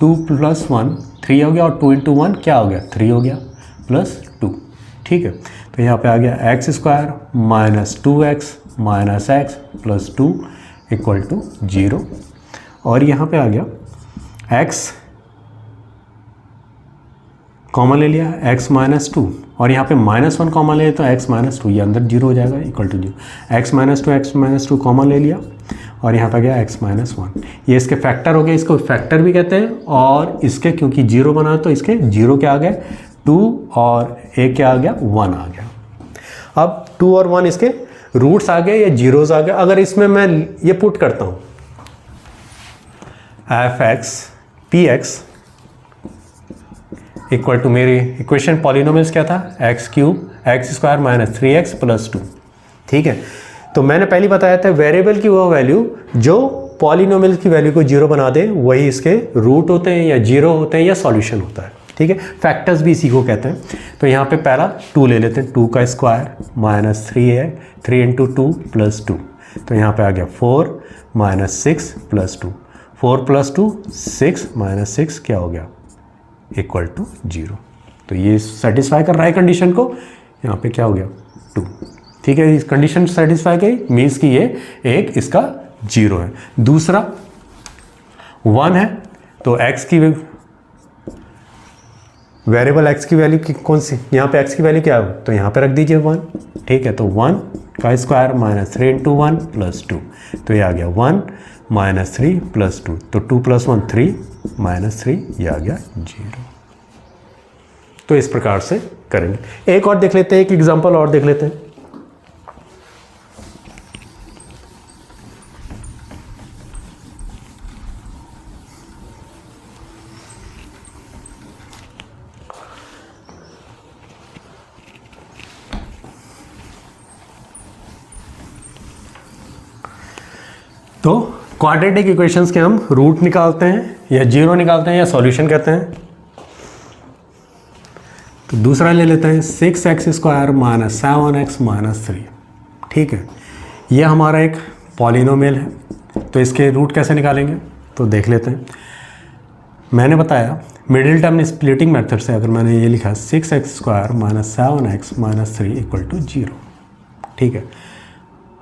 2 + 1 3 हो गया, और 2 × 1 क्या हो गया, 3 हो गया, प्लस 2। ठीक है, तो यहाँ पे आ गया x square minus 2x minus x plus 2 equal to 0। और यहाँ पे आ गया x कॉमन ले लिया, x माइनस 2, और यहाँ पे -1 कॉमन ले तो x माइनस 2, ये अंदर 0 हो जाएगा, equal to 0। x minus 2 common ले लिया, और यहाँ पे गया x माइनस 1, ये इसके फैक्टर हो गए, इसको फैक्टर भी कहते हैं। और इसके क्योंकि 0 बना तो इसके 0 क्या आ गए, 2, और एक क्या आ गया, 1 आ गया। अब 2 और 1 इसके रूट्स आ गए या जीरोस आ गए। अगर इसमें मैं ये पुट करता हूँ f(x) px इक्वल टू, मेरी इक्वेशन पॉलिनोमियल्स क्या था, x³ x² minus 3x plus 2। ठीक है, तो मैंने पहले बताया था वेरिएबल की वो वैल्यू जो पॉलिनोमियल की वैल्यू को जीरो बना दे, वही इसके रूट होते हैं या जीरो होते हैं या सॉल्यूशन होता है। ठीक है, फैक्टर्स भी इसी को कहते हैं। तो यहाँ पे पहला 2 ले लेते हैं, 2 का स्क्वायर माइनस 3 है, 3 × 2 प्लस 2, तो यहाँ पे आ गया 4 माइनस 6 प्लस 2, 4 प्लस 2 6 माइनस 6 क्या हो गया, इक्वल टू 0। तो ये सेटिस्फाई कर रहा है कंडीशन को, यहाँ पे क्या हो गया, 2। ठीक है, इस कंडीशन सेटिस्फाई की मीन्स कि ये एक इसका 0 है। दूसरा 1 है, तो x की वेरिएबल x की वैल्यू की कौन सी, यहाँ पे x की वैल्यू क्या है, तो यहाँ पे रख दीजिए 1। ठीक है, तो 1 का स्क्वायर माइनस 3 × 1 प्लस 2, तो ये आ गया 1 माइनस 3 प्लस 2, तो 2 + 1 3 माइनस 3, ये आ गया 0। तो इस प्रकार से करेंगे। एक और देख लेते हैं, एक एग्जांपल और देख लेते हैं। तो क्वाड्रेटिक इक्वेशंस के हम रूट निकालते हैं या जीरो निकालते हैं या सॉल्यूशन कहते हैं। तो दूसरा ले लेते हैं 6x² माइनस 7x माइनस 3। ठीक है, यह हमारा एक पॉलिनोमियल है, तो इसके रूट कैसे निकालेंगे तो देख लेते हैं। मैंने बताया मिडिल टर्म स्प्लिटिंग मेथड से अगर मैंने ये लिखा 6x² minus 7x minus 3 equal to 0। ठीक है,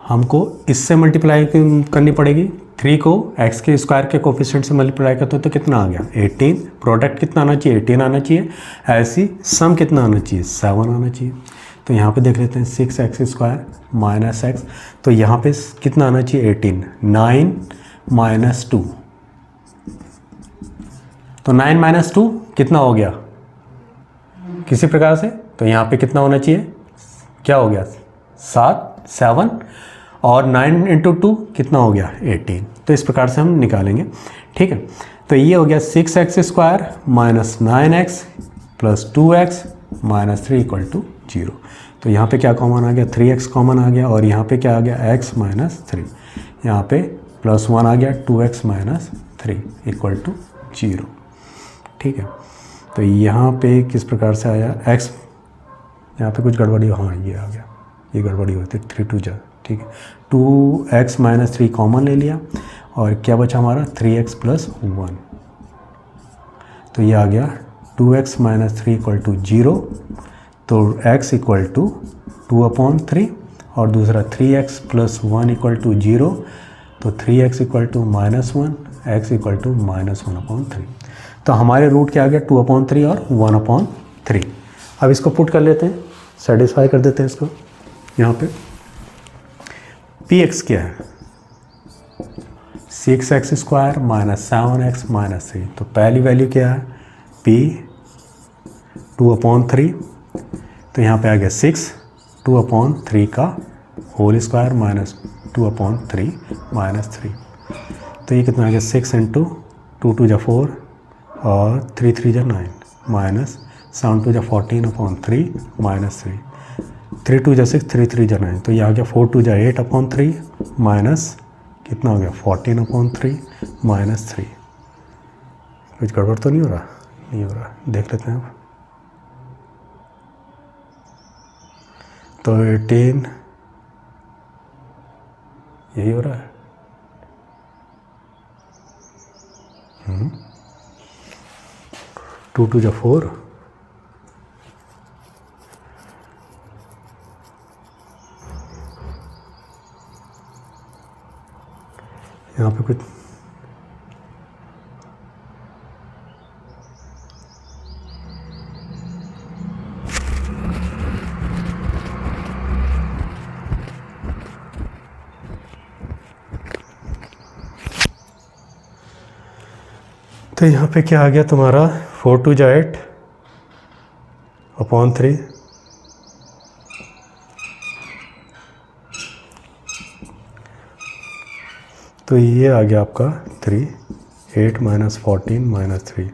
हमको इससे मल्टीप्लाई करनी पड़ेगी, 3 को x के स्क्वायर के कोफिशिएंट से मल्टीप्लाई करते तो कितना आ गया 18। प्रोडक्ट कितना आना चाहिए 18 आना चाहिए। ऐसी सम कितना आना चाहिए 7 आना चाहिए। तो यहाँ पे देख लेते हैं 6x² माइनस x, तो यहाँ पे कितना आना चाहिए 18। 9 माइनस 2, तो 9 माइनस 2 कितना हो गया किसी प्रकार से, तो यहाँ पे कितना होना चाहिए, क्या हो गया 7 और 9 × 2 कितना हो गया 18। तो इस प्रकार से हम निकालेंगे। ठीक है, तो ये हो गया 6x² minus 9x plus 2x minus 3 equal to 0। तो यहाँ पे क्या कॉमन आ गया 3x कॉमन आ गया, और यहाँ पे क्या आ गया x माइनस 3, यहाँ पे प्लस 1 आ गया 2x माइनस 3 इक्वल टू 0। ठीक है, तो यहाँ पे किस प्रकार से आया x, यहाँ पे कुछ गड़बड़ी, हाँ ये आ गया, ये गड़बड़ी होती है 3 2 जा। ठीक है, 2x माइनस 3 कॉमन ले लिया, और क्या बचा हमारा 3x प्लस 1। तो ये आ गया 2x माइनस 3 इक्वल टू 0, तो x इक्वल टू 2/3 और दूसरा 3x प्लस 1 इक्वल टू 0, तो 3x equal to -1, x equal to -1/3। तो हमारे रूट क्या आ गया 2/3 और 1/3। अब इसको पुट कर लेते हैं, सेटिस्फाई कर देते हैं इसको। यहाँ पे px क्या है 6x square minus 7x minus 3। तो पहली वैल्यू क्या है p 2/3, तो यहाँ पे आ गया 6, 2/3 का होल स्क्वायर माइनस 2/3 माइनस 3। तो ये कितना आ गया 6 इंटू 2 2 जा 4 और 3 3 जा 9 माइनस 7 2 जा 14/3 माइनस 3, 3 2 जा 6, 3 3 जा 9, तो ये आ गया 4 2 जा 8/3 माइनस कितना हो गया 14/3 माइनस 3। कुछ गड़बड़ तो नहीं हो रहा? नहीं हो रहा, देख लेते हैं अब। तो 18 यही हो रहा है। 2 2 जा 4, यहाँ पे कुछ तो यहाँ पे क्या आ गया तुम्हारा 4 2 जा 8/3, तो ये आ गया आपका 3, 8 माइनस 14 माइनस 3,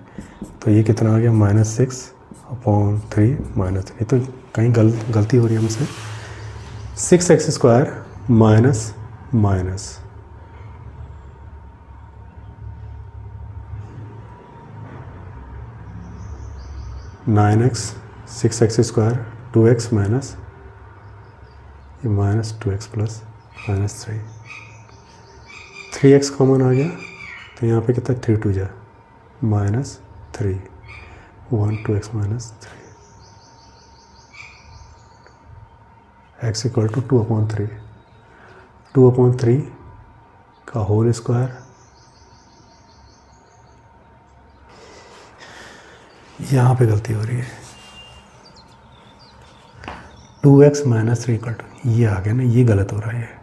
तो ये कितना आ गया -6/3 माइनस 3। तो कहीं गलती हो रही है हमसे। 6x square minus minus 9x 6x square 2x minus ये minus 2x plus minus 3, 3x common आ गया, तो यहाँ पे कितना 3 2 जा minus 3, 1 2x minus 3, x equal to 2/3, 2/3 का होल स्क्वायर, यहाँ पे गलती हो रही है 2x माइनस 3 इक्वल टू, ये आ गया ना, ये गलत हो रहा है।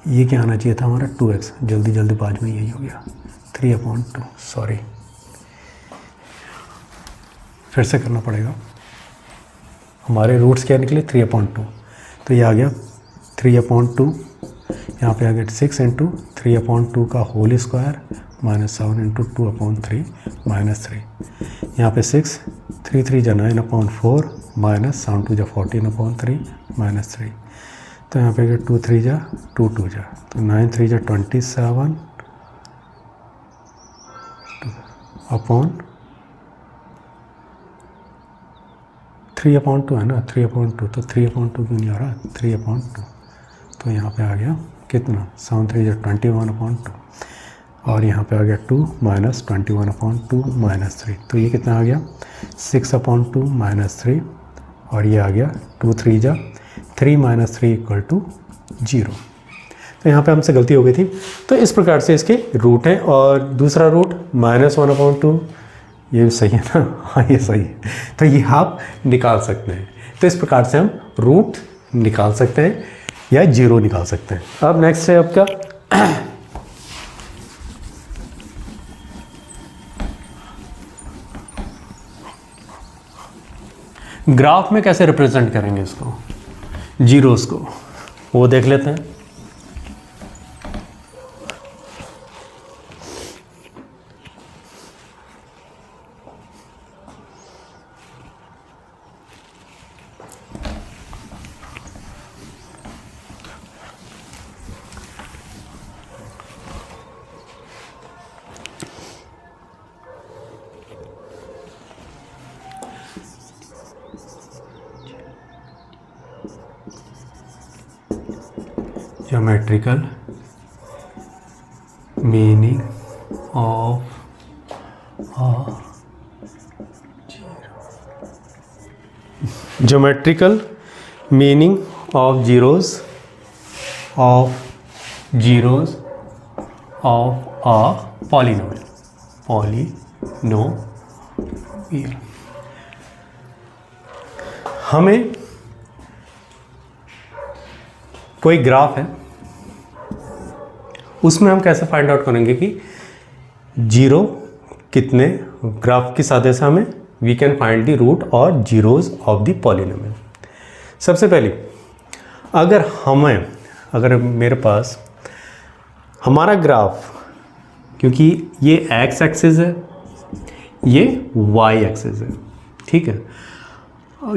ये क्या आना चाहिए था हमारा 2x, जल्दी बाज में यही हो गया 3/2, सॉरी, फिर से करना पड़ेगा। हमारे रूट्स क्या निकले 3/2, तो ये आ गया 3/2, यहाँ पे आ गया 6 इंटू 3/2 का whole square minus 7 into 2/3 minus 3, यहाँ पे 6, 3 3 जा 9/4 माइनस 7 2 जा 14/3 माइनस 3, तो यहाँ पे 2 3 जा 2 2 जा, तो 9 3 जा 27 अपॉन 3/2 है ना, 3/2, तो 3/2 क्यों नहीं आ रहा 3/2, तो यहाँ पे आ गया कितना 7 3 जा 21/2 और यहाँ पे आ गया 2 माइनस 21/2 माइनस 3, तो ये कितना आ गया 6/2 माइनस 3 और ये आ गया 2 3 जा 3 माइनस 3 इक्वल टू 0। तो यहाँ पे हमसे गलती हो गई थी। तो इस प्रकार से इसके रूट हैं, और दूसरा रूट -1/2, ये सही है ना? हाँ ये सही है, तो ये आप निकाल सकते हैं। तो इस प्रकार से हम रूट निकाल सकते हैं या 0 निकाल सकते हैं। अब नेक्स्ट है आपका ग्राफ में कैसे रिप्रेजेंट करेंगे इसको, जीरोस को, वो देख लेते हैं। Geometrical meaning of geometrical meaning of zeros of a polynomial हमें कोई ग्राफ है, उसमें हम कैसे फाइंड आउट करेंगे कि जीरो कितने, ग्राफ की सहायता से हमें we can find the root और जीरोज ऑफ द पॉलिनोमियल। सबसे पहले अगर मेरे पास हमारा ग्राफ, क्योंकि ये एक्स एक्सिस है, ये वाई एक्सिस है, ठीक है।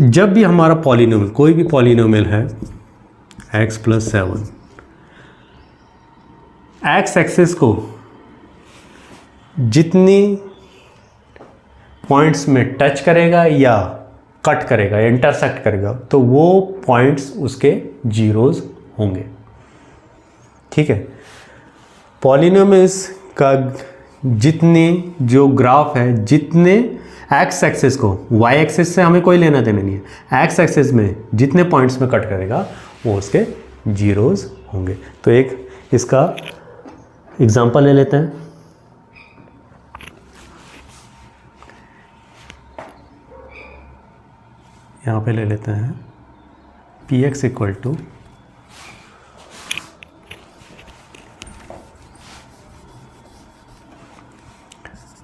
जब भी हमारा पॉलिनोमियल, कोई भी पॉलिनोमियल है x + 7, एक्स एक्सिस को जितनी पॉइंट्स में टच करेगा या कट करेगा या इंटरसेक्ट करेगा, तो वो पॉइंट्स उसके जीरोज होंगे, ठीक है। पॉलिनोमियल्स का जितनी जो ग्राफ है, जितने एक्स एक्सिस को, वाई एक्सिस से हमें कोई लेना देना नहीं है, एक्स एक्सिस में जितने पॉइंट्स में कट करेगा वो उसके जीरोज होंगे। तो एक इसका एग्जांपल ले लेते हैं। यहाँ पे ले लेते हैं px =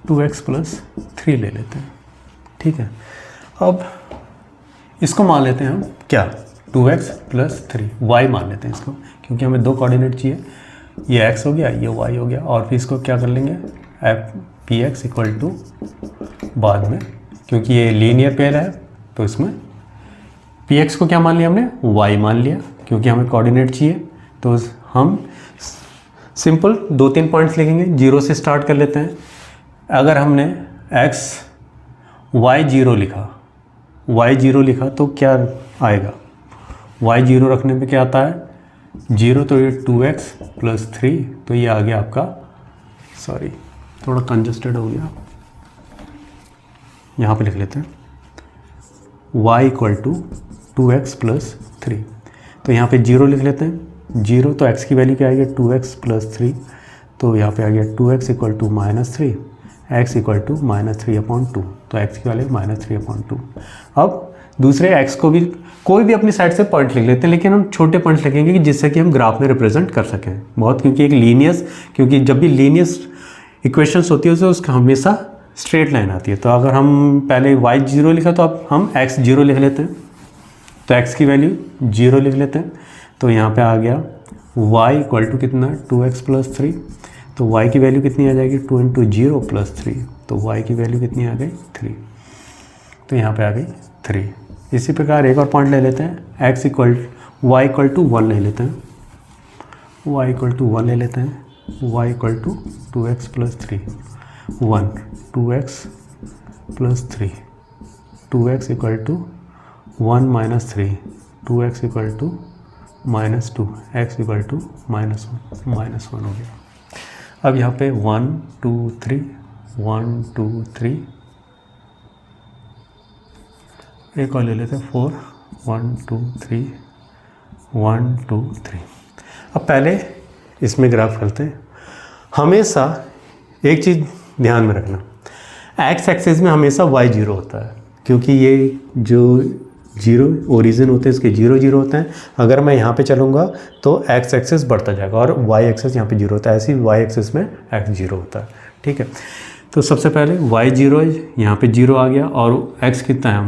2x + 3 ले लेते हैं, ठीक है। अब इसको मान लेते हैं हम क्या, 2x + 3 y मान लेते हैं इसको, क्योंकि हमें दो कोऑर्डिनेट चाहिए, ये x हो गया, ये y हो गया। और फिर इसको क्या कर लेंगे, px = बाद में, क्योंकि ये लीनियर पेयर है तो इसमें px को क्या मान लिया हमने, y मान लिया, क्योंकि हमें कोऑर्डिनेट चाहिए। तो हम सिंपल 2-3 पॉइंट्स लिखेंगे, जीरो से स्टार्ट कर लेते हैं। अगर हमने y0 लिखा तो क्या आएगा, y0 रखने पे क्या आता है, 0, तो ये 2x + 3, तो ये आ गया आपका, सॉरी थोड़ा कंजस्टेड हो गया, यहाँ पे लिख लेते हैं y = 2x + 3, तो यहाँ पे 0 लिख लेते हैं। 0 तो x की वैल्यू क्या आएगी, 2x + 3, तो यहाँ पे आ गया 2x = -3, x = -3/2, तो x की वैल्यू -3/2। अब दूसरे x को भी कोई भी अपनी साइड से पॉइंट लिख लेते हैं, लेकिन हम छोटे पॉइंट्स लिखेंगे कि जिससे कि हम ग्राफ में रिप्रेजेंट कर सकें बहुत, क्योंकि एक लीनियस, क्योंकि जब भी लीनियस इक्वेशंस होती है तो उसका हमेशा स्ट्रेट लाइन आती है। तो अगर हम पहले y0 लिखा तो अब हम x0 लिख लेते हैं, तो x की वैल्यू 0 लिख लेते हैं। तो यहाँ पे आ गया y = कितना, 2x + 3, तो y की वैल्यू कितनी आ जाएगी, 2 × 0 + 3, तो y की वैल्यू कितनी आ गई, 3, तो यहाँ पे आ गई 3। इसी प्रकार एक और पॉइंट ले लेते हैं, y = 1 ले लेते हैं, y = 1 ले लेते हैं, y = 2x + 3, 1, 2x + 3, 2x = 1 - 3, 2x = -2, x = -1 हो गया। अब यहाँ पे 1 2 3 1 2 3, एक और ले लेते हैं 4 1 2 3 1 2 3। अब पहले इसमें ग्राफ करते हैं। हमेशा एक चीज़ ध्यान में रखना, एक्स एक्सिस में हमेशा y0 होता है, क्योंकि ये जो जीरो ओरिजिन होते हैं इसके 0 0 होते हैं। अगर मैं यहाँ पे चलूँगा तो एक्स एक्सिस बढ़ता जाएगा और वाई एक्सिस यहाँ पे 0 होता है, ऐसे ही वाई एक्सिस में एक्स 0 होता है, ठीक है। तो सबसे पहले y0 यहाँ पे 0 आ गया और x कितना है,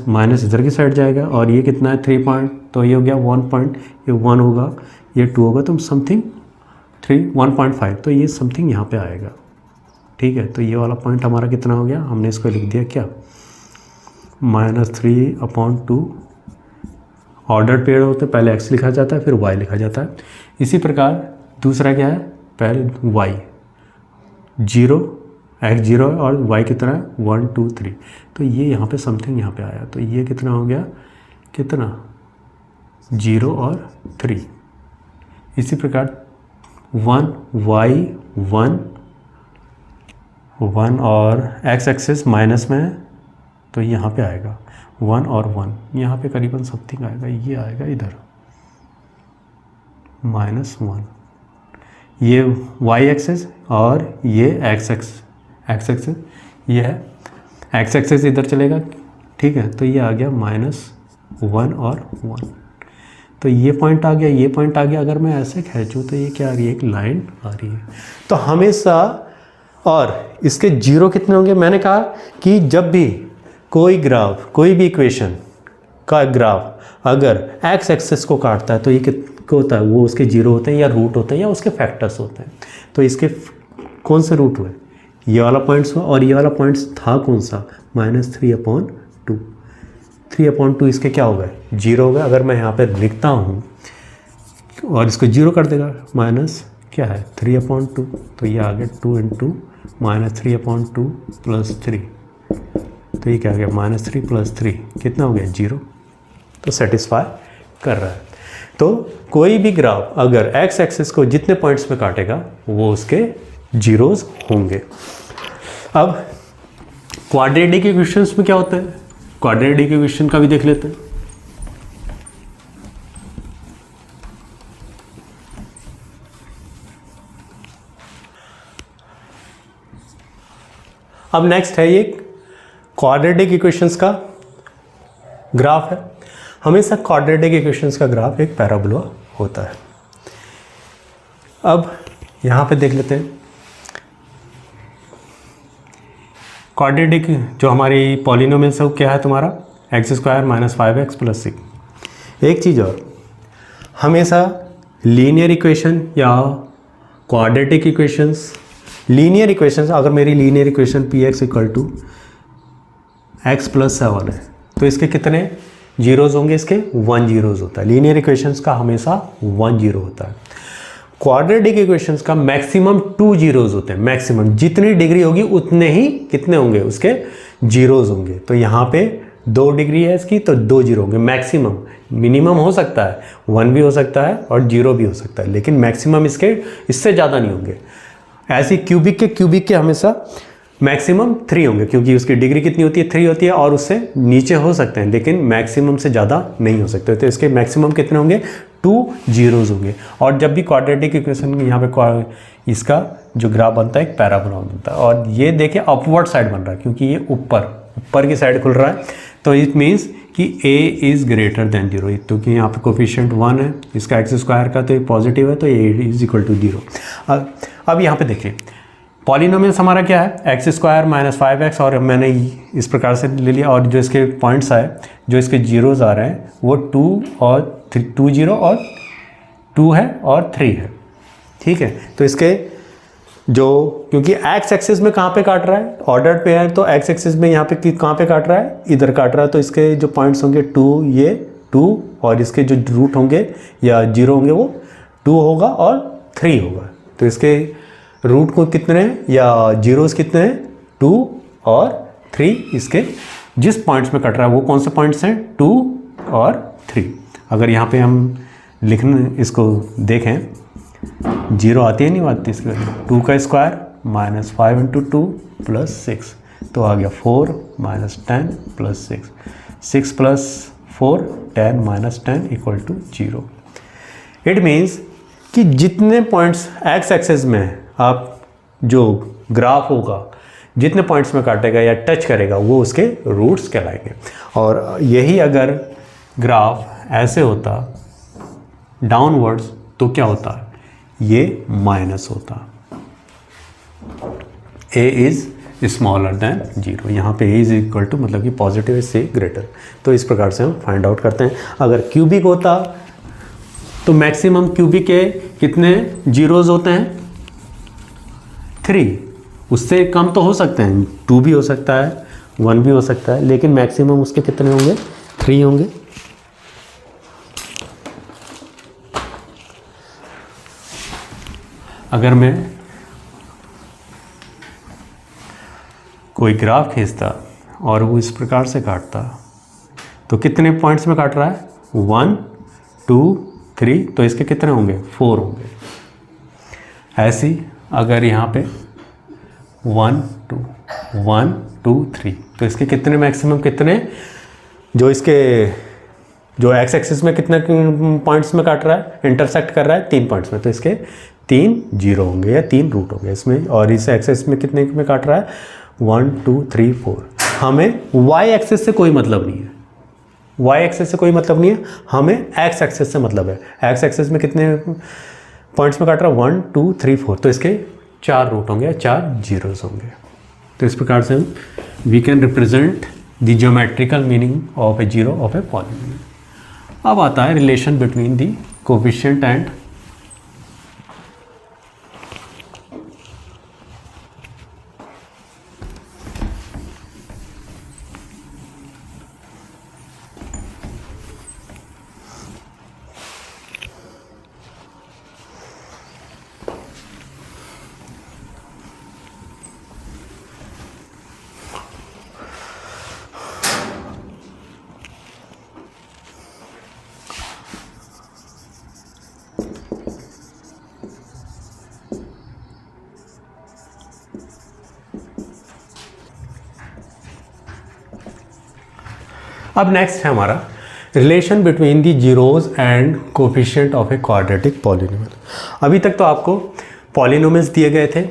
माइनस इधर की साइड जाएगा, और ये कितना है 3 पॉइंट, तो ये हो गया 1 पॉइंट, ये 1 होगा, ये 2 होगा, तो समथिंग 1.5, तो ये समथिंग यहाँ पे आएगा, ठीक है। तो ये वाला पॉइंट हमारा कितना हो गया, हमने इसको लिख दिया क्या, -3/2। ऑर्डर पेयर होते पहले x लिखा जाता है फिर y लिखा जाता है। इसी प्रकार दूसरा क्या है, पहले y 0 x 0 और y कितना है 1 2 3, तो ये यहाँ पे समथिंग यहाँ पे आया, तो ये कितना हो गया, कितना 0 और 3। इसी प्रकार 1 y 1 1 और x एक्सिस माइनस में है तो यहाँ पे आएगा 1 और 1, यहाँ पे करीबन समथिंग आएगा, ये आएगा इधर -1, ये y एक्सिस और ये x एक्सिस ये है, x एक्सिस इधर चलेगा, ठीक है। तो ये आ गया -1 और 1, तो ये पॉइंट आ गया, ये पॉइंट आ गया। अगर मैं ऐसे खींचूँ तो ये क्या आ रही है, एक लाइन आ रही है। तो हमेशा, और इसके जीरो कितने होंगे, मैंने कहा कि जब भी कोई ग्राफ, कोई भी इक्वेशन का ग्राफ अगर x एक्सिस को काटता है तो ये कितना होता है, वो उसके जीरो होते हैं या रूट होते हैं या उसके फैक्टर्स होते हैं। तो इसके कौन से रूट हुए, ये वाला पॉइंट्स हुआ, और ये वाला पॉइंट्स था कौन सा, -3/2, 3/2 इसके क्या हो गए, जीरो हो गए। अगर मैं यहाँ पे लिखता हूँ और इसको जीरो कर देगा, माइनस क्या है 3/2, तो ये आ गया 2 × -3/2 + 3, तो ये क्या आ गया -3 + 3 कितना हो गया, जीरो। तो सेटिस्फाई कर रहा है। तो कोई भी ग्राफ अगर x एक्सिस को जितने पॉइंट्स में काटेगा वो उसके जीरोस होंगे। अब क्वाड्रेटिक इक्वेशंस में क्या होता है, क्वाड्रेटिक इक्वेशन का भी देख लेते हैं। अब नेक्स्ट है ये क्वाड्रेटिक इक्वेशंस का ग्राफ है। हमेशा क्वाड्रेटिक इक्वेशंस का ग्राफ एक पैराबोला होता है। अब यहाँ पे देख लेते हैं क्वाड्रेटिक जो हमारी पॉलिनोमियल्स है वो क्या है तुम्हारा, x² - 5x + 6। एक चीज़ और, हमेशा लीनियर इक्वेशन या क्वाड्रेटिक इक्वेशंस, लीनियर इक्वेशंस, अगर मेरी लीनियर इक्वेशन px = x + 7 है तो इसके कितने जीरोज़ होंगे, इसके 1 जीरोज़ होता है। लीनियर इक्वेशंस का हमेशा 1 जीरो होता है। क्वाड्रेटिक इक्वेशंस का मैक्सिमम 2 जीरोज़ होते हैं। मैक्सिमम जितनी डिग्री होगी उतने ही कितने होंगे, उसके जीरोज़ होंगे। तो यहाँ पे 2 डिग्री है इसकी तो 2 जीरो होंगे मैक्सिमम। मिनिमम हो सकता है 1 भी हो सकता है और 0 भी हो सकता है, लेकिन मैक्सिमम इसके इससे ज़्यादा नहीं होंगे। ऐसी क्यूबिक के हमेशा मैक्सिमम 3 होंगे, क्योंकि उसकी डिग्री कितनी होती है, 3 होती है, और उससे नीचे हो सकते हैं लेकिन मैक्सिमम से ज़्यादा नहीं हो सकते। तो इसके मैक्सिमम कितने होंगे, 2 जीरोज़ होंगे। और जब भी क्वाड्रेटिक इक्वेशन यहाँ पे इसका जो ग्राफ बनता है एक पैराबोला बनता है, और ये देखिए अपवर्ड साइड बन रहा है क्योंकि ये ऊपर की साइड खुल रहा है। तो इट मीन्स कि a इज़ ग्रेटर देन 0, क्योंकि यहाँ पे कोफिशिएंट 1 है, इसका x² का तो ये पॉजिटिव है तो a इज़ इक्वल टू 0। अब यहाँ पे देखिए पॉलिनोमियल्स हमारा क्या है, x² - 5x, और मैंने इस प्रकार से ले लिया, और जो इसके पॉइंट्स आए, जो इसके जीरोज़ आ रहे हैं वो 2 और 3, 2 जीरो और 2 है और 3 है, ठीक है। तो इसके जो, क्योंकि x एक्सिस में कहाँ पे काट रहा है, ऑर्डर्ड पे है, तो x एक्सिस में यहाँ पे कहाँ पे काट रहा है, इधर काट रहा है। तो इसके जो पॉइंट्स होंगे 2, ये 2, और इसके जो रूट होंगे या जीरो होंगे वो 2 होगा और 3 होगा। तो इसके रूट को कितने हैं या जीरोज़ कितने हैं, 2 और 3। इसके जिस पॉइंट्स में कट रहा है वो कौन से पॉइंट्स हैं, 2 और 3। अगर यहाँ पे हम लिखने इसको देखें, जीरो आती है नहीं आती इसकी वैल्यू, 2 का स्क्वायर -5 × 2 + 6, तो आ गया 4 - 10 + 6, 6 + 4 10 - 10 = 0। इट मीन्स कि जितने पॉइंट्स x एक्सिस में आप जो ग्राफ होगा, जितने पॉइंट्स में काटेगा या टच करेगा वो उसके रूट्स कहलाएंगे। और यही अगर ग्राफ ऐसे होता डाउनवर्ड्स तो क्या होता, ये माइनस होता, a इज़ स्मॉलर देन 0। यहाँ पे a इज़ इक्वल टू मतलब कि पॉजिटिव से ग्रेटर। तो इस प्रकार से हम फाइंड आउट करते हैं। अगर क्यूबिक होता तो मैक्सिमम क्यूबिक के कितने जीरोज़ होते हैं, 3। उससे कम तो हो सकते हैं, 2 भी हो सकता है, 1 भी हो सकता है, लेकिन मैक्सिमम उसके कितने होंगे, 3 होंगे। अगर मैं कोई ग्राफ खींचता और वो इस प्रकार से काटता तो कितने पॉइंट्स में काट रहा है, 1 2 3, तो इसके कितने होंगे, 4 होंगे। ऐसी अगर यहाँ पे 1 2 1 2 3, तो इसके कितने मैक्सिमम, कितने जो एक्स एक्सिस में कितने पॉइंट्स में काट रहा है, इंटरसेक्ट कर रहा है 3 पॉइंट्स में, तो इसके 3 जीरो होंगे या 3 रूट होंगे इसमें। और इस एक्सिस में कितने में काट रहा है, 1 2 3 4। हमें वाई एक्सिस से कोई मतलब नहीं है, वाई एक्सिस से कोई मतलब नहीं है, हमें एक्स एक्सिस से मतलब है। एक्स एक्सिस में कितने पॉइंट्स में काट रहा है, 1 2 3 4, तो इसके 4 रूट होंगे या 4 जीरोस होंगे। तो इस प्रकार से हम we can represent the geometrical meaning of a zero of a polynomial. अब आता है relation between the coefficient and अब नेक्स्ट है हमारा relation between the zeros and coefficient of a quadratic polynomial. अभी तक तो आपको पॉलिनोमियल्स दिए गए थे,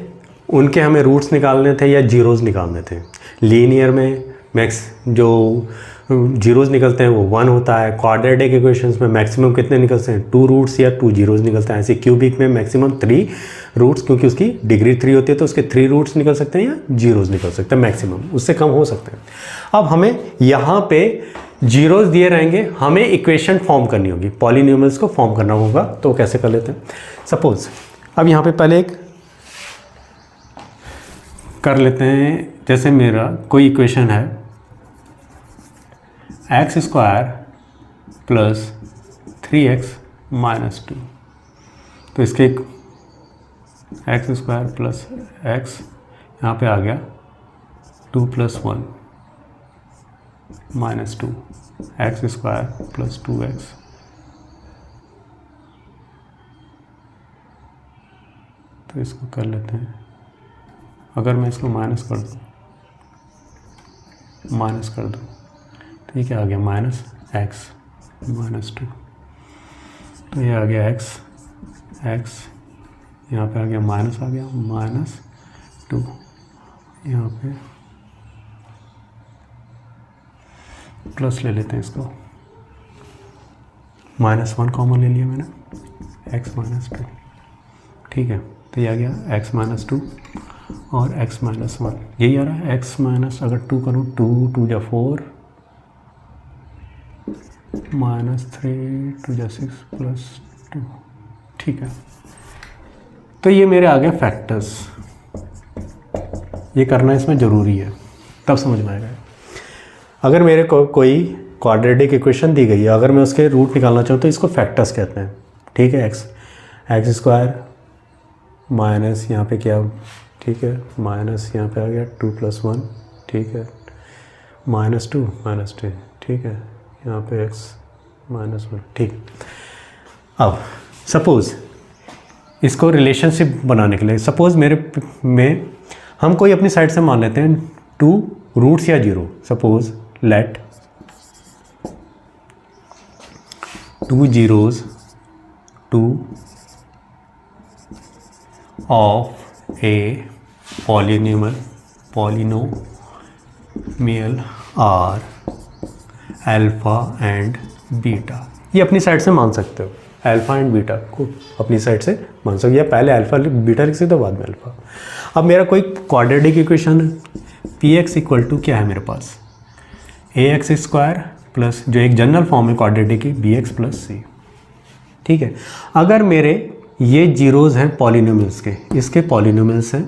उनके हमें रूट्स निकालने थे या जीरोज निकालने थे। लीनियर में मैक्स जो जीरोज निकलते हैं वो 1 होता है, क्वाड्रेटिक इक्वेशंस में मैक्सिमम कितने निकलते हैं, 2 रूट्स या 2 जीरोज निकलते हैं। ऐसे क्यूबिक में मैक्सिमम 3 रूट्स, क्योंकि उसकी डिग्री 3 होती है तो उसके 3 रूट्स निकल सकते हैं या जीरोज निकल सकते हैं मैक्सिमम, उससे कम हो सकते हैं। अब हमें यहाँ पे जीरोज दिए रहेंगे, हमें इक्वेशन फॉर्म करनी होगी, पॉलिनोमियल्स को फॉर्म करना होगा। तो वो कैसे कर लेते हैं, सपोज अब यहाँ पे पहले एक कर लेते हैं, जैसे मेरा कोई इक्वेशन है x square plus 3x minus 2, तो इसके एक्स स्क्वायर प्लस एक्स यहाँ पे आ गया 2 + 1 minus 2 x square plus 2x, तो इसको कर लेते हैं। अगर मैं इसको माइनस कर दूँ ठीक है, आ गया माइनस एक्स माइनस 2, तो ये आ गया एक्स यहाँ पे आ गया माइनस, आ गया माइनस 2, यहाँ पे प्लस ले लेते हैं, इसको -1 कॉमन ले लिया मैंने, x माइनस 2, ठीक है। तो ये आ गया x माइनस 2 और x माइनस 1, यही आ रहा है। x माइनस अगर 2 करूँ, 2 2 जा 4 -3 2 जा 6 +2, ठीक है। तो ये मेरे आ गए फैक्टर्स, ये करना इसमें ज़रूरी है, तब समझ में आएगा। अगर मेरे को कोई क्वाड्रेटिक इक्वेशन दी गई है, अगर मैं उसके रूट निकालना चाहूँ तो इसको फैक्टर्स कहते हैं, ठीक है। एक्स स्क्वायर माइनस यहाँ पे क्या, ठीक है, माइनस यहाँ पे आ गया 2 + 1, ठीक है, -2 -2, ठीक है, यहाँ पे x -1, ठीक। अब सपोज़ इसको रिलेशनशिप बनाने के लिए, सपोज़ मेरे में हम कोई अपनी साइड से मान लेते हैं 2 रूट्स या 0, suppose let 2 zeros 2 of a polynomial are alpha and beta. ये अपनी साइड से मान सकते हो, अल्फ़ा एंड बीटा को अपनी साइड से मान सकते हो, या पहले अल्फ़ा बीटा लिख सकते हो, बाद में अल्फ़ा। अब मेरा कोई क्वाड्रेटिक इक्वेशन है, px इक्वल टू क्या है मेरे पास, ax स्क्वायर प्लस जो एक जनरल फॉर्म है क्वाड्रेटिक की bx + c, ठीक है। अगर मेरे ये जीरोज़ हैं पॉलिनोमियल्स के, इसके पॉलिनोमियल्स हैं,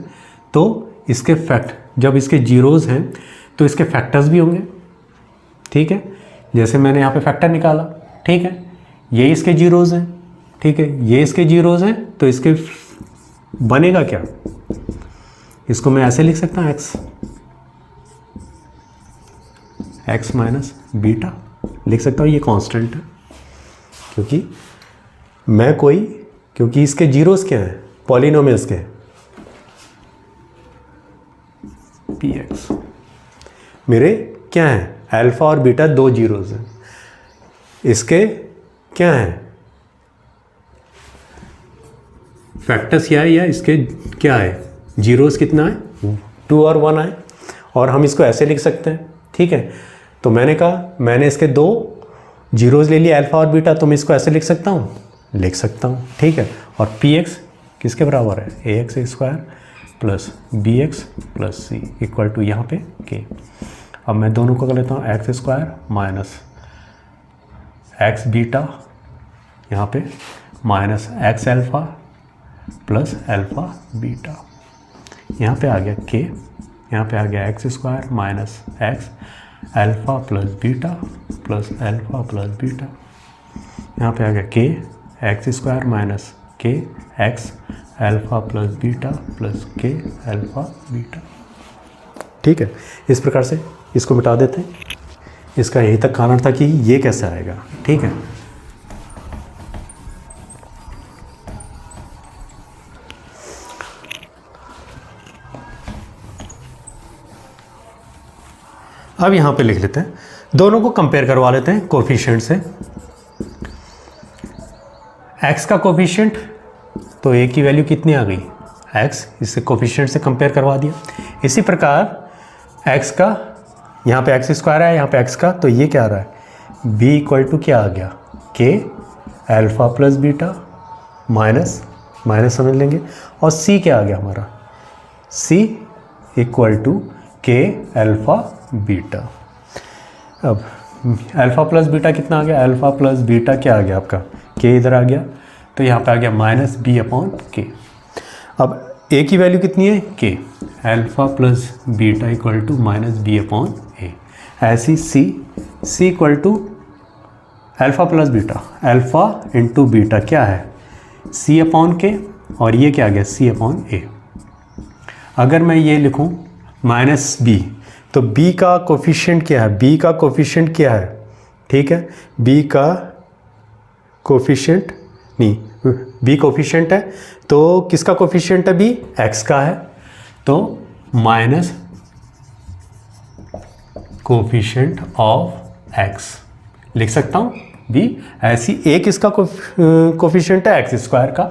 तो इसके जब इसके जीरोज़ हैं तो इसके फैक्टर्स भी होंगे, ठीक है। जैसे मैंने यहाँ पे फैक्टर निकाला, ठीक है, ये इसके जीरोज़ हैं, ठीक है, ये इसके जीरोज़ हैं, तो इसके बनेगा क्या, इसको मैं ऐसे लिख सकता हूँ x माइनस बीटा लिख सकता हूँ, ये कांस्टेंट है, क्योंकि इसके जीरोज़ क्या हैं, पॉलिनोमियल्स के px मेरे क्या हैं, अल्फा और बीटा दो जीरोज हैं, इसके क्या हैं फैक्टर्स क्या है, या इसके क्या है जीरोस कितना है 2 और 1 आए, और हम इसको ऐसे लिख सकते हैं, ठीक है। तो मैंने कहा मैंने इसके दो जीरोस ले लिए अल्फा और बीटा, तो मैं इसको ऐसे लिख सकता हूँ, ठीक है। और px किसके बराबर है, ax square plus bx plus c equal to यहाँ पे k। अब मैं दोनों को कर लेता हूँ, X square minus x beta यहाँ पे minus x alpha plus alpha beta, यहाँ पे आ गया k, यहाँ पे आ गया x square minus x alpha plus beta plus alpha plus beta, यहाँ पे आ गया k x square minus k x alpha plus beta plus k alpha beta, ठीक है। इस प्रकार से इसको मिटा देते हैं, इसका यहीं तक कारण था कि ये कैसे आएगा, ठीक है। अब यहाँ पे लिख लेते हैं, दोनों को कंपेयर करवा लेते हैं कोफिशिएंट से। x का कोफिशिएंट तो a की वैल्यू कितनी आ गई x, इससे कोफिशिएंट से कंपेयर करवा दिया। इसी प्रकार x का यहाँ पे एक्स स्क्वायर है, यहाँ पे x का, तो ये क्या आ रहा है b इक्वल टू क्या आ गया k alpha plus beta minus minus समझ लेंगे, और c क्या आ गया हमारा c equal to k alpha beta. अब अल्फ़ा प्लस बीटा कितना आ गया, अल्फ़ा प्लस बीटा क्या आ गया आपका k इधर आ गया, तो यहाँ पे आ गया माइनस b अपॉन k। अब a की वैल्यू कितनी है k, alpha plus beta equal to minus b upon a। ऐसी c equal to alpha plus beta, alpha into beta क्या है c अपॉन k, और ये क्या आ गया c अपॉन a। अगर मैं ये लिखूँ माइनस b, तो b का कोफिशिएंट क्या है, b का कोफिशिएंट क्या है, ठीक है, b का कोफिशिएंट नहीं, b कोफिशिएंट है, तो किसका कोफिशिएंट है b, x का है, तो माइनस कोफिशिएंट ऑफ x लिख सकता हूँ b। ऐसी a किसका कोफिशिएंट है, x स्क्वायर का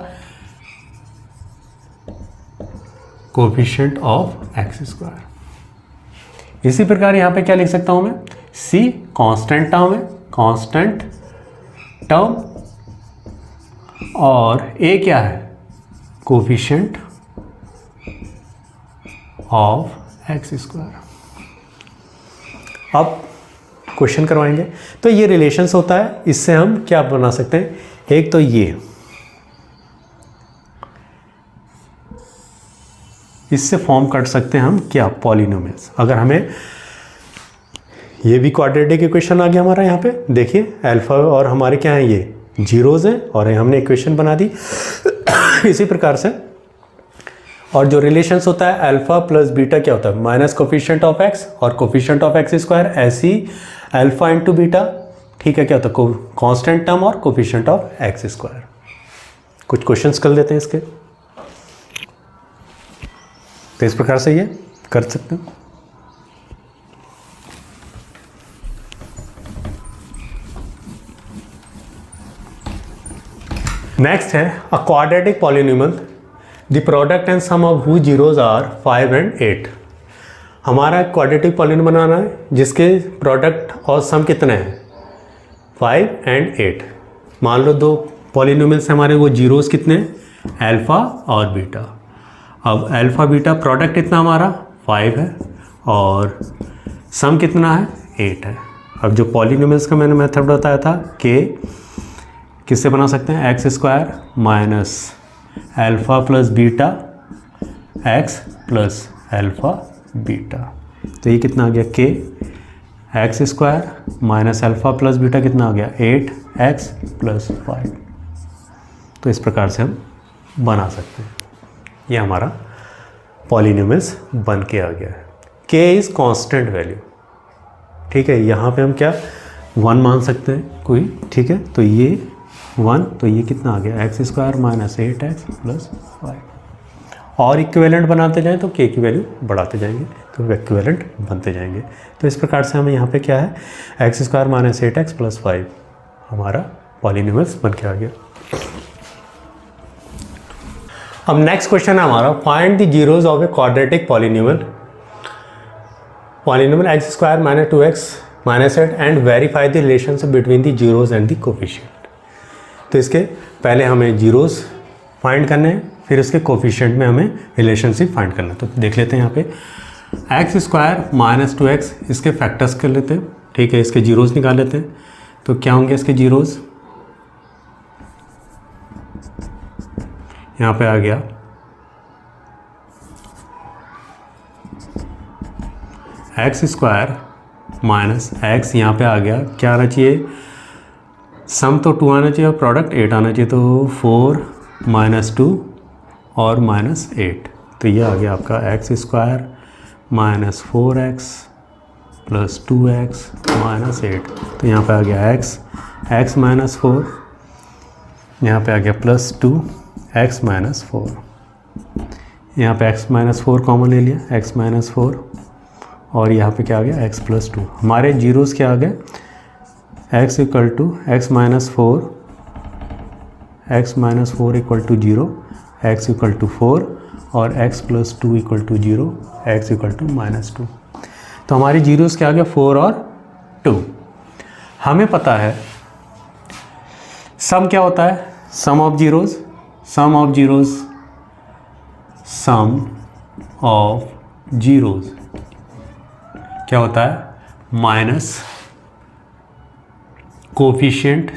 कोफिशिएंट ऑफ x स्क्वायर। इसी प्रकार यहाँ पे क्या लिख सकता हूँ मैं, c कांस्टेंट टर्म है, कांस्टेंट टर्म, और a क्या है कोफिशिएंट ऑफ x स्क्वायर। अब क्वेश्चन करवाएंगे, तो ये रिलेशंस होता है, इससे हम क्या बना सकते हैं, एक तो ये, इससे फॉर्म कर सकते हैं हम क्या पॉलिनोमियल्स। अगर हमें ये भी क्वाड्रेटिक इक्वेशन आ गया हमारा, यहाँ पे देखिए अल्फा और हमारे क्या है ये जीरोज हैं, और हमने इक्वेशन बना दी इसी प्रकार से। और जो रिलेशंस होता है अल्फा प्लस बीटा क्या होता है, माइनस कोफिशिएंट ऑफ x और कोफिशिएंट ऑफ x स्क्वायर, ऐसी अल्फा इंटू बीटा, ठीक है, क्या होता है कांस्टेंट टर्म और कोफिशिएंट ऑफ x स्क्वायर। कुछ क्वेश्चंस कर लेते हैं इसके, तो इस प्रकार से ये कर सकते हैं। नेक्स्ट है a quadratic polynomial the product and sum of who zeros are 5 and 8। हमारा क्वाड्रेटिक पॉलिनोमियल बनाना है जिसके प्रोडक्ट और सम कितने हैं 5 एंड 8। मान लो दो पॉलिनोमियल्स हमारे, वो जीरोज कितने हैं अल्फा और बीटा। अब अल्फा बीटा प्रोडक्ट कितना हमारा 5 है और सम कितना है 8 है। अब जो पॉलिनोमियल्स का मैंने मेथड बताया था कि किससे बना सकते हैं, x square minus alpha plus beta x plus alpha beta, तो ये कितना आ गया के x square minus alpha plus beta कितना आ गया 8x प्लस 5। तो इस प्रकार से हम बना सकते हैं, ये हमारा पॉलिनोमियल्स बन के आ गया है। k इज़ कांस्टेंट वैल्यू, ठीक है, यहाँ पे हम क्या 1 मान सकते हैं कोई, ठीक है, तो ये 1, तो ये कितना आ गया x square minus 8x plus 5। और इक्विवेलेंट बनाते जाएं तो k की वैल्यू बढ़ाते जाएंगे तो इक्विवेलेंट बनते जाएंगे। तो इस प्रकार से हमें यहाँ पे क्या है x square minus 8x plus 5 हमारा पॉलिनोमियल्स बन के आ गया। अब नेक्स्ट क्वेश्चन है हमारा find the zeros of a quadratic polynomial x square minus 2x minus 8 and verify the relationship between the zeros and the coefficient. तो इसके पहले हमें जीरोज फाइंड करने हैं, फिर इसके कोफिशिएंट में हमें रिलेशनशिप फाइंड करना है। तो देख लेते हैं यहाँ पे एक्स स्क्वायर माइनस 2x इसके फैक्टर्स कर लेते हैं, ठीक है, इसके जीरोज निकाल लेते हैं। तो क्या होंगे इसके जीरोज, यहाँ पे आ गया एक्स स्क्वायर माइनस एक्स, यहाँ पे आ गया क्या आना चाहिए, सम तो 2 आना चाहिए और प्रोडक्ट 8 आना चाहिए, तो 4 माइनस 2 और माइनस 8। तो ये आ गया आपका x square minus 4x plus 2x minus 8। तो यहाँ पे आ गया x माइनस 4, यहाँ पे आ गया प्लस 2x माइनस 4, यहाँ पे x माइनस 4 कॉमन ले लिया, x माइनस 4 और यहाँ पे क्या आ गया x प्लस 2। हमारे जीरोस क्या आ गए, x equal to x minus 4 equal to 0, x equal to 4 और x plus 2 equal to 0, x equal to minus 2। तो हमारी जीरोस क्या आ गया 4 और 2। हमें पता है सम क्या होता है, सम ऑफ जीरोस क्या होता है minus coefficient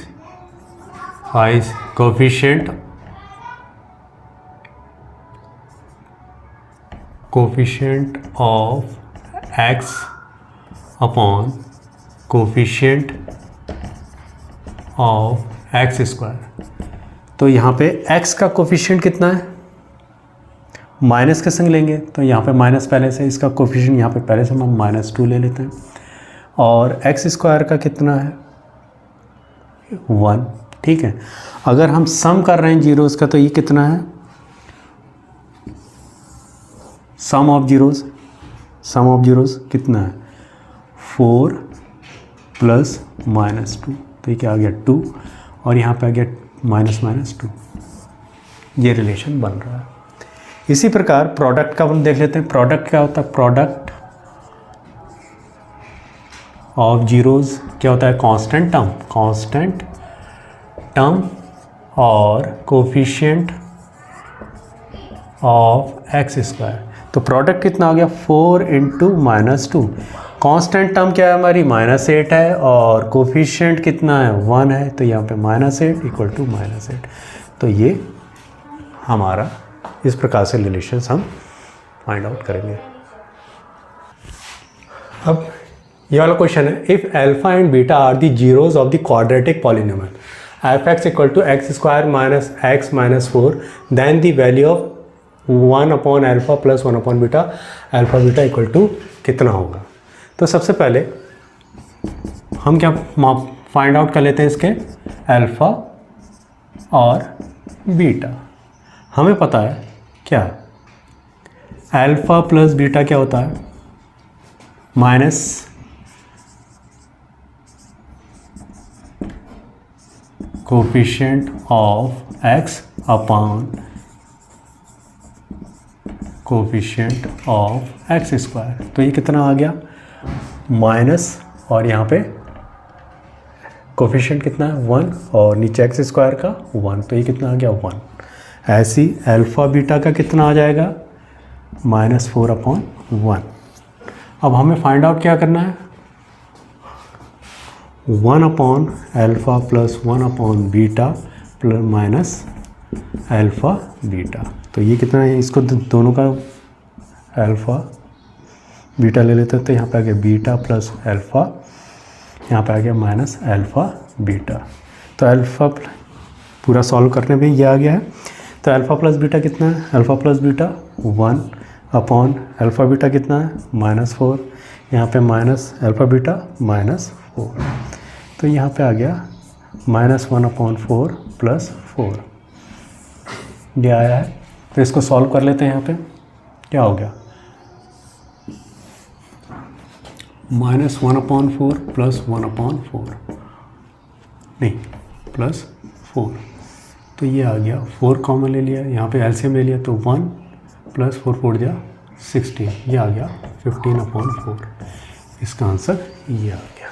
of x upon coefficient of x square. तो यहाँ पे x का कोफिशिएंट कितना है, माइनस के संग लेंगे तो यहाँ पे माइनस पहले से, इसका कोफिशिएंट यहाँ पे पहले से हम माइनस 2 ले लेते हैं। और एक्स स्क्वायर का कितना है 1, ठीक है। अगर हम सम कर रहे हैं जीरोस का तो ये कितना है, सम ऑफ जीरोस कितना है 4 प्लस माइनस 2, तो ये क्या आ गया 2 और यहाँ पे आ गया माइनस 2। ये रिलेशन बन रहा है। इसी प्रकार प्रोडक्ट का हम देख लेते हैं। प्रोडक्ट क्या होता है, प्रोडक्ट ऑफ जीरोज क्या होता है, कांस्टेंट टर्म और कोफिशिएंट ऑफ एक्स स्क्वायर। तो प्रोडक्ट कितना आ गया 4 इंटू माइनस 2। कांस्टेंट टर्म क्या है हमारी माइनस 8 है और कोफिशिएंट कितना है 1 है, तो यहाँ पे माइनस 8 इक्वल टू माइनस 8। तो ये हमारा इस प्रकार से रिलेशंस हम फाइंड आउट करेंगे। अब ये वाला क्वेश्चन है, if alpha and beta are the zeros of the quadratic polynomial f x equal to x square minus x minus 4 then the value of 1 upon alpha plus 1 upon beta, alpha beta equal to कितना होगा। तो सबसे पहले हम क्या find out कर लेते हैं इसके अल्फा और बीटा। हमें पता है क्या अल्फा प्लस बीटा क्या होता है, minus coefficient of x upon coefficient of x square. तो ये कितना आ गया माइनस और यहाँ पे कोफिशिएंट कितना है 1 और नीचे एक्स स्क्वायर का 1, तो ये कितना आ गया 1। ऐसी अल्फ़ा बीटा का कितना आ जाएगा -4 अपॉन 1। अब हमें फाइंड आउट क्या करना है, 1 upon alpha plus 1 upon beta plus minus alpha beta. तो ये कितना है, इसको दोनों का अल्फ़ा बीटा ले लेते हैं, तो यहाँ पे आ गया बीटा प्लस अल्फ़ा, यहाँ पे आ गया माइनस अल्फ़ा बीटा। तो अल्फ़ा पूरा सॉल्व करने में ये आ गया है। तो अल्फ़ा प्लस बीटा कितना है, alpha plus beta 1 upon alpha beta कितना है -4, यहाँ पे माइनस अल्फ़ा बीटा -4। तो यहाँ पे आ गया -1 अपॉन 4 प्लस 4 ये आया है। तो इसको सॉल्व कर लेते हैं। यहाँ पे क्या हो गया, -1/4 प्लस 1/4 नहीं प्लस 4। तो ये आ गया, 4 कॉमन ले लिया, यहाँ पे एलसीएम ले लिया तो 1 प्लस 4 4 जा 16, ये आ गया 15/4। इसका आंसर ये आ गया।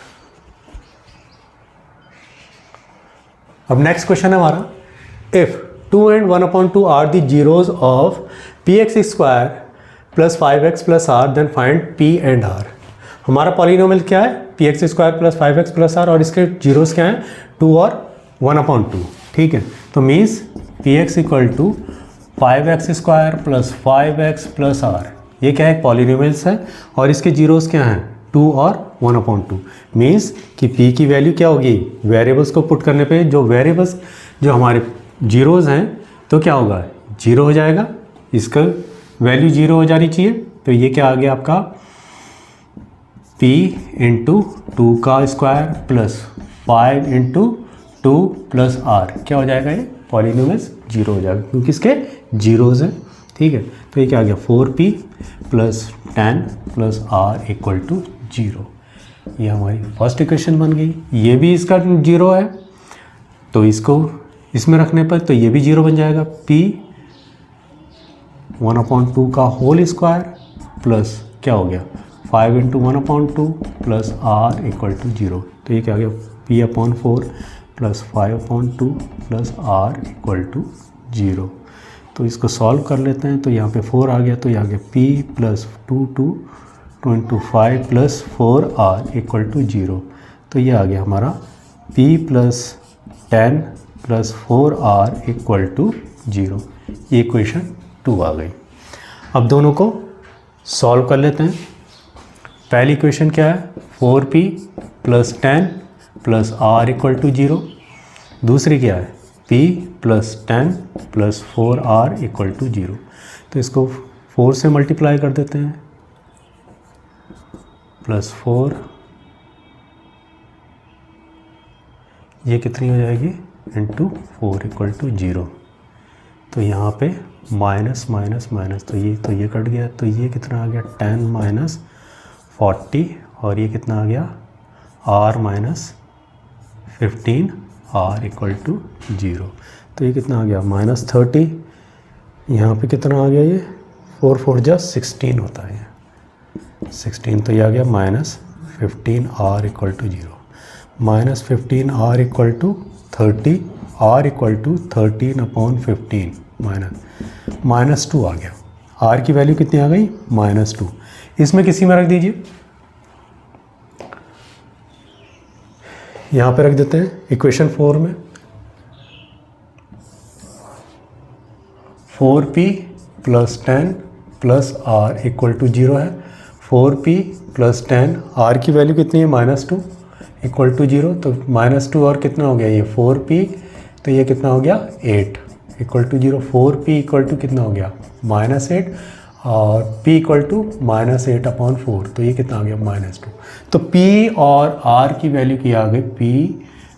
अब नेक्स्ट क्वेश्चन है हमारा, if 2 and 1/2 are the zeros of px² plus 5x plus r, then find p and r। हमारा पॉलिनोमियल क्या है, px² plus 5x plus r, और इसके जीरोज क्या हैं, 2 और 1/2। ठीक है, तो means px equal to 5x² plus 5x plus r, ये क्या है, पॉलिनोमियल्स है, और इसके जीरोज क्या हैं, 2 और 1/2। मीन्स कि p की वैल्यू क्या होगी, वेरिएबल्स को पुट करने पे जो वेरिएबल्स जो हमारे जीरोज़ हैं तो क्या होगा, 0 हो जाएगा, इसका वैल्यू 0 हो जानी चाहिए। तो ये क्या आ गया आपका, p इंटू 2 का square plus 5 into 2 plus r, क्या हो जाएगा, ये पॉलिनोमियल्स 0 हो जाएगा क्योंकि इसके जीरोज़ हैं। ठीक है, तो ये क्या आ गया, 4p plus 10 plus r equal to 0। ये हमारी फर्स्ट इक्वेशन बन गई। ये भी इसका 0 है, तो इसको इसमें रखने पर तो ये भी 0 बन जाएगा। p 1/2 का होल स्क्वायर प्लस क्या हो गया, 5 into 1/2 plus r equal to 0। तो ये क्या आ गया, p/4 plus 5/2 plus r equal to 0। तो इसको सॉल्व कर लेते हैं। तो यहाँ पे 4 आ गया, तो ये आ गया p plus 2 5 plus 4r equal to 0। तो ये आ गया हमारा p plus 10 plus 4r equal to 0। ये इक्वेशन 2 आ गई। अब दोनों को सॉल्व कर लेते हैं। पहली इक्वेशन क्या है, 4p plus 10 plus r equal to 0। दूसरी क्या है, p plus 10 plus 4r equal to 0। तो इसको 4 से मल्टीप्लाई कर देते हैं, प्लस 4, ये कितनी हो जाएगी, इंटू 4 इक्वल टू 0। तो यहाँ पे माइनस माइनस माइनस, तो ये कट गया, तो ये कितना आ गया, 10 माइनस 40, और ये कितना आ गया, r minus 15 r equal to 0। तो ये कितना आ गया, माइनस 30, यहाँ पे कितना आ गया, ये 4 4 जा 16 होता है, 16। तो ये आ गया minus 15 r equal to 0। Minus 15 r equal to 30, r equal to 13/15 minus 2 आ गया। r की वैल्यू कितनी आ गई, -2। इसमें किसी में रख दीजिए, यहाँ पे रख देते हैं इक्वेशन 4 में। 4p plus 10 plus r equal to 0 है। 4p प्लस 10, r की वैल्यू कितनी है, -2 इक्वल टू 0। तो -2 और कितना हो गया, ये 4p, तो ये कितना हो गया, 8 equal to 0। 4p equal to कितना हो गया, -8, और p इक्वल टू -8/4, तो ये कितना आ गया, -2। तो p और r की वैल्यू की आ गई, p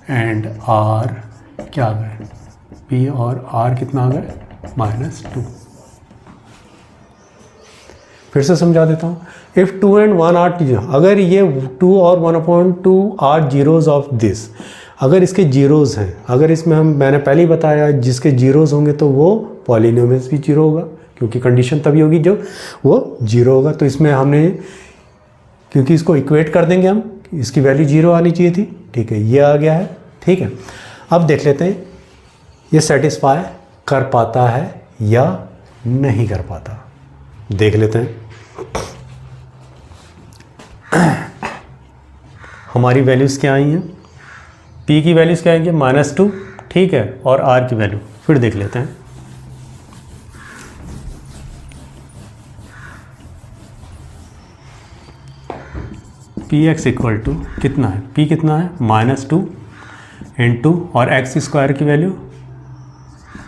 एंड r क्या आ गए, p और r कितना आ गए, -2। फिर से समझा देता हूँ। इफ़ 2 and 1 आर, अगर ये 2 और 1/2 आर जीरोज़ ऑफ दिस, अगर इसके जीरोज़ हैं, अगर इसमें मैंने पहले ही बताया जिसके जीरोज़ होंगे तो वो पॉलिनोमियल्स भी 0 होगा, क्योंकि कंडीशन तभी होगी जो वो 0 होगा। तो इसमें हमने, क्योंकि इसको इक्वेट कर देंगे हम, इसकी वैल्यू 0 आनी चाहिए थी। ठीक है, ये आ गया है। ठीक है, अब देख लेते हैं ये सेटिस्फाई कर पाता है या नहीं कर पाता, देख लेते हैं। हमारी वैल्यूज़ क्या आई हैं, p की वैल्यूज़ क्या आएंगे, -2। ठीक है, और r की वैल्यू फिर देख लेते हैं। px इक्वल टू कितना है, p कितना है, -2 इंटू, और x स्क्वायर की वैल्यू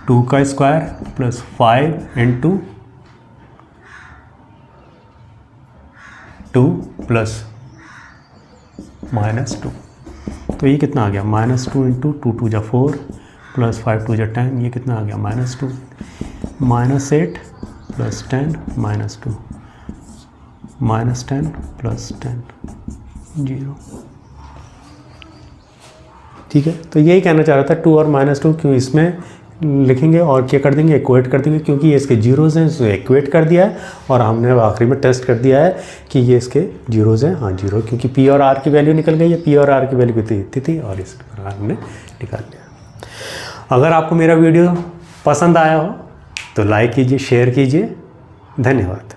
2 का स्क्वायर प्लस 5 इंटू 2 प्लस -2। तो ये कितना आ गया, -2 इंटू 2 2 जा 4 प्लस 5 2 10, ये कितना आ गया -2, -8 प्लस 10 -2, -10 प्लस 10 0। ठीक है, तो यही कहना चाह रहा था, 2 और -2 क्यों इसमें लिखेंगे और क्या कर देंगे, इक्वेट कर देंगे, क्योंकि ये इसके जीरोज़ हैं, इसे इक्वेट कर दिया है और हमने आखिरी में टेस्ट कर दिया है कि ये इसके जीरोज़ हैं। हाँ जीरो, क्योंकि पी और आर की वैल्यू निकल गई है, पी और आर की वैल्यू कितनी थी और इस पर हमने निकाल लिया। अगर आपको मेरा वीडियो पसंद आया हो तो लाइक कीजिए, शेयर कीजिए। धन्यवाद।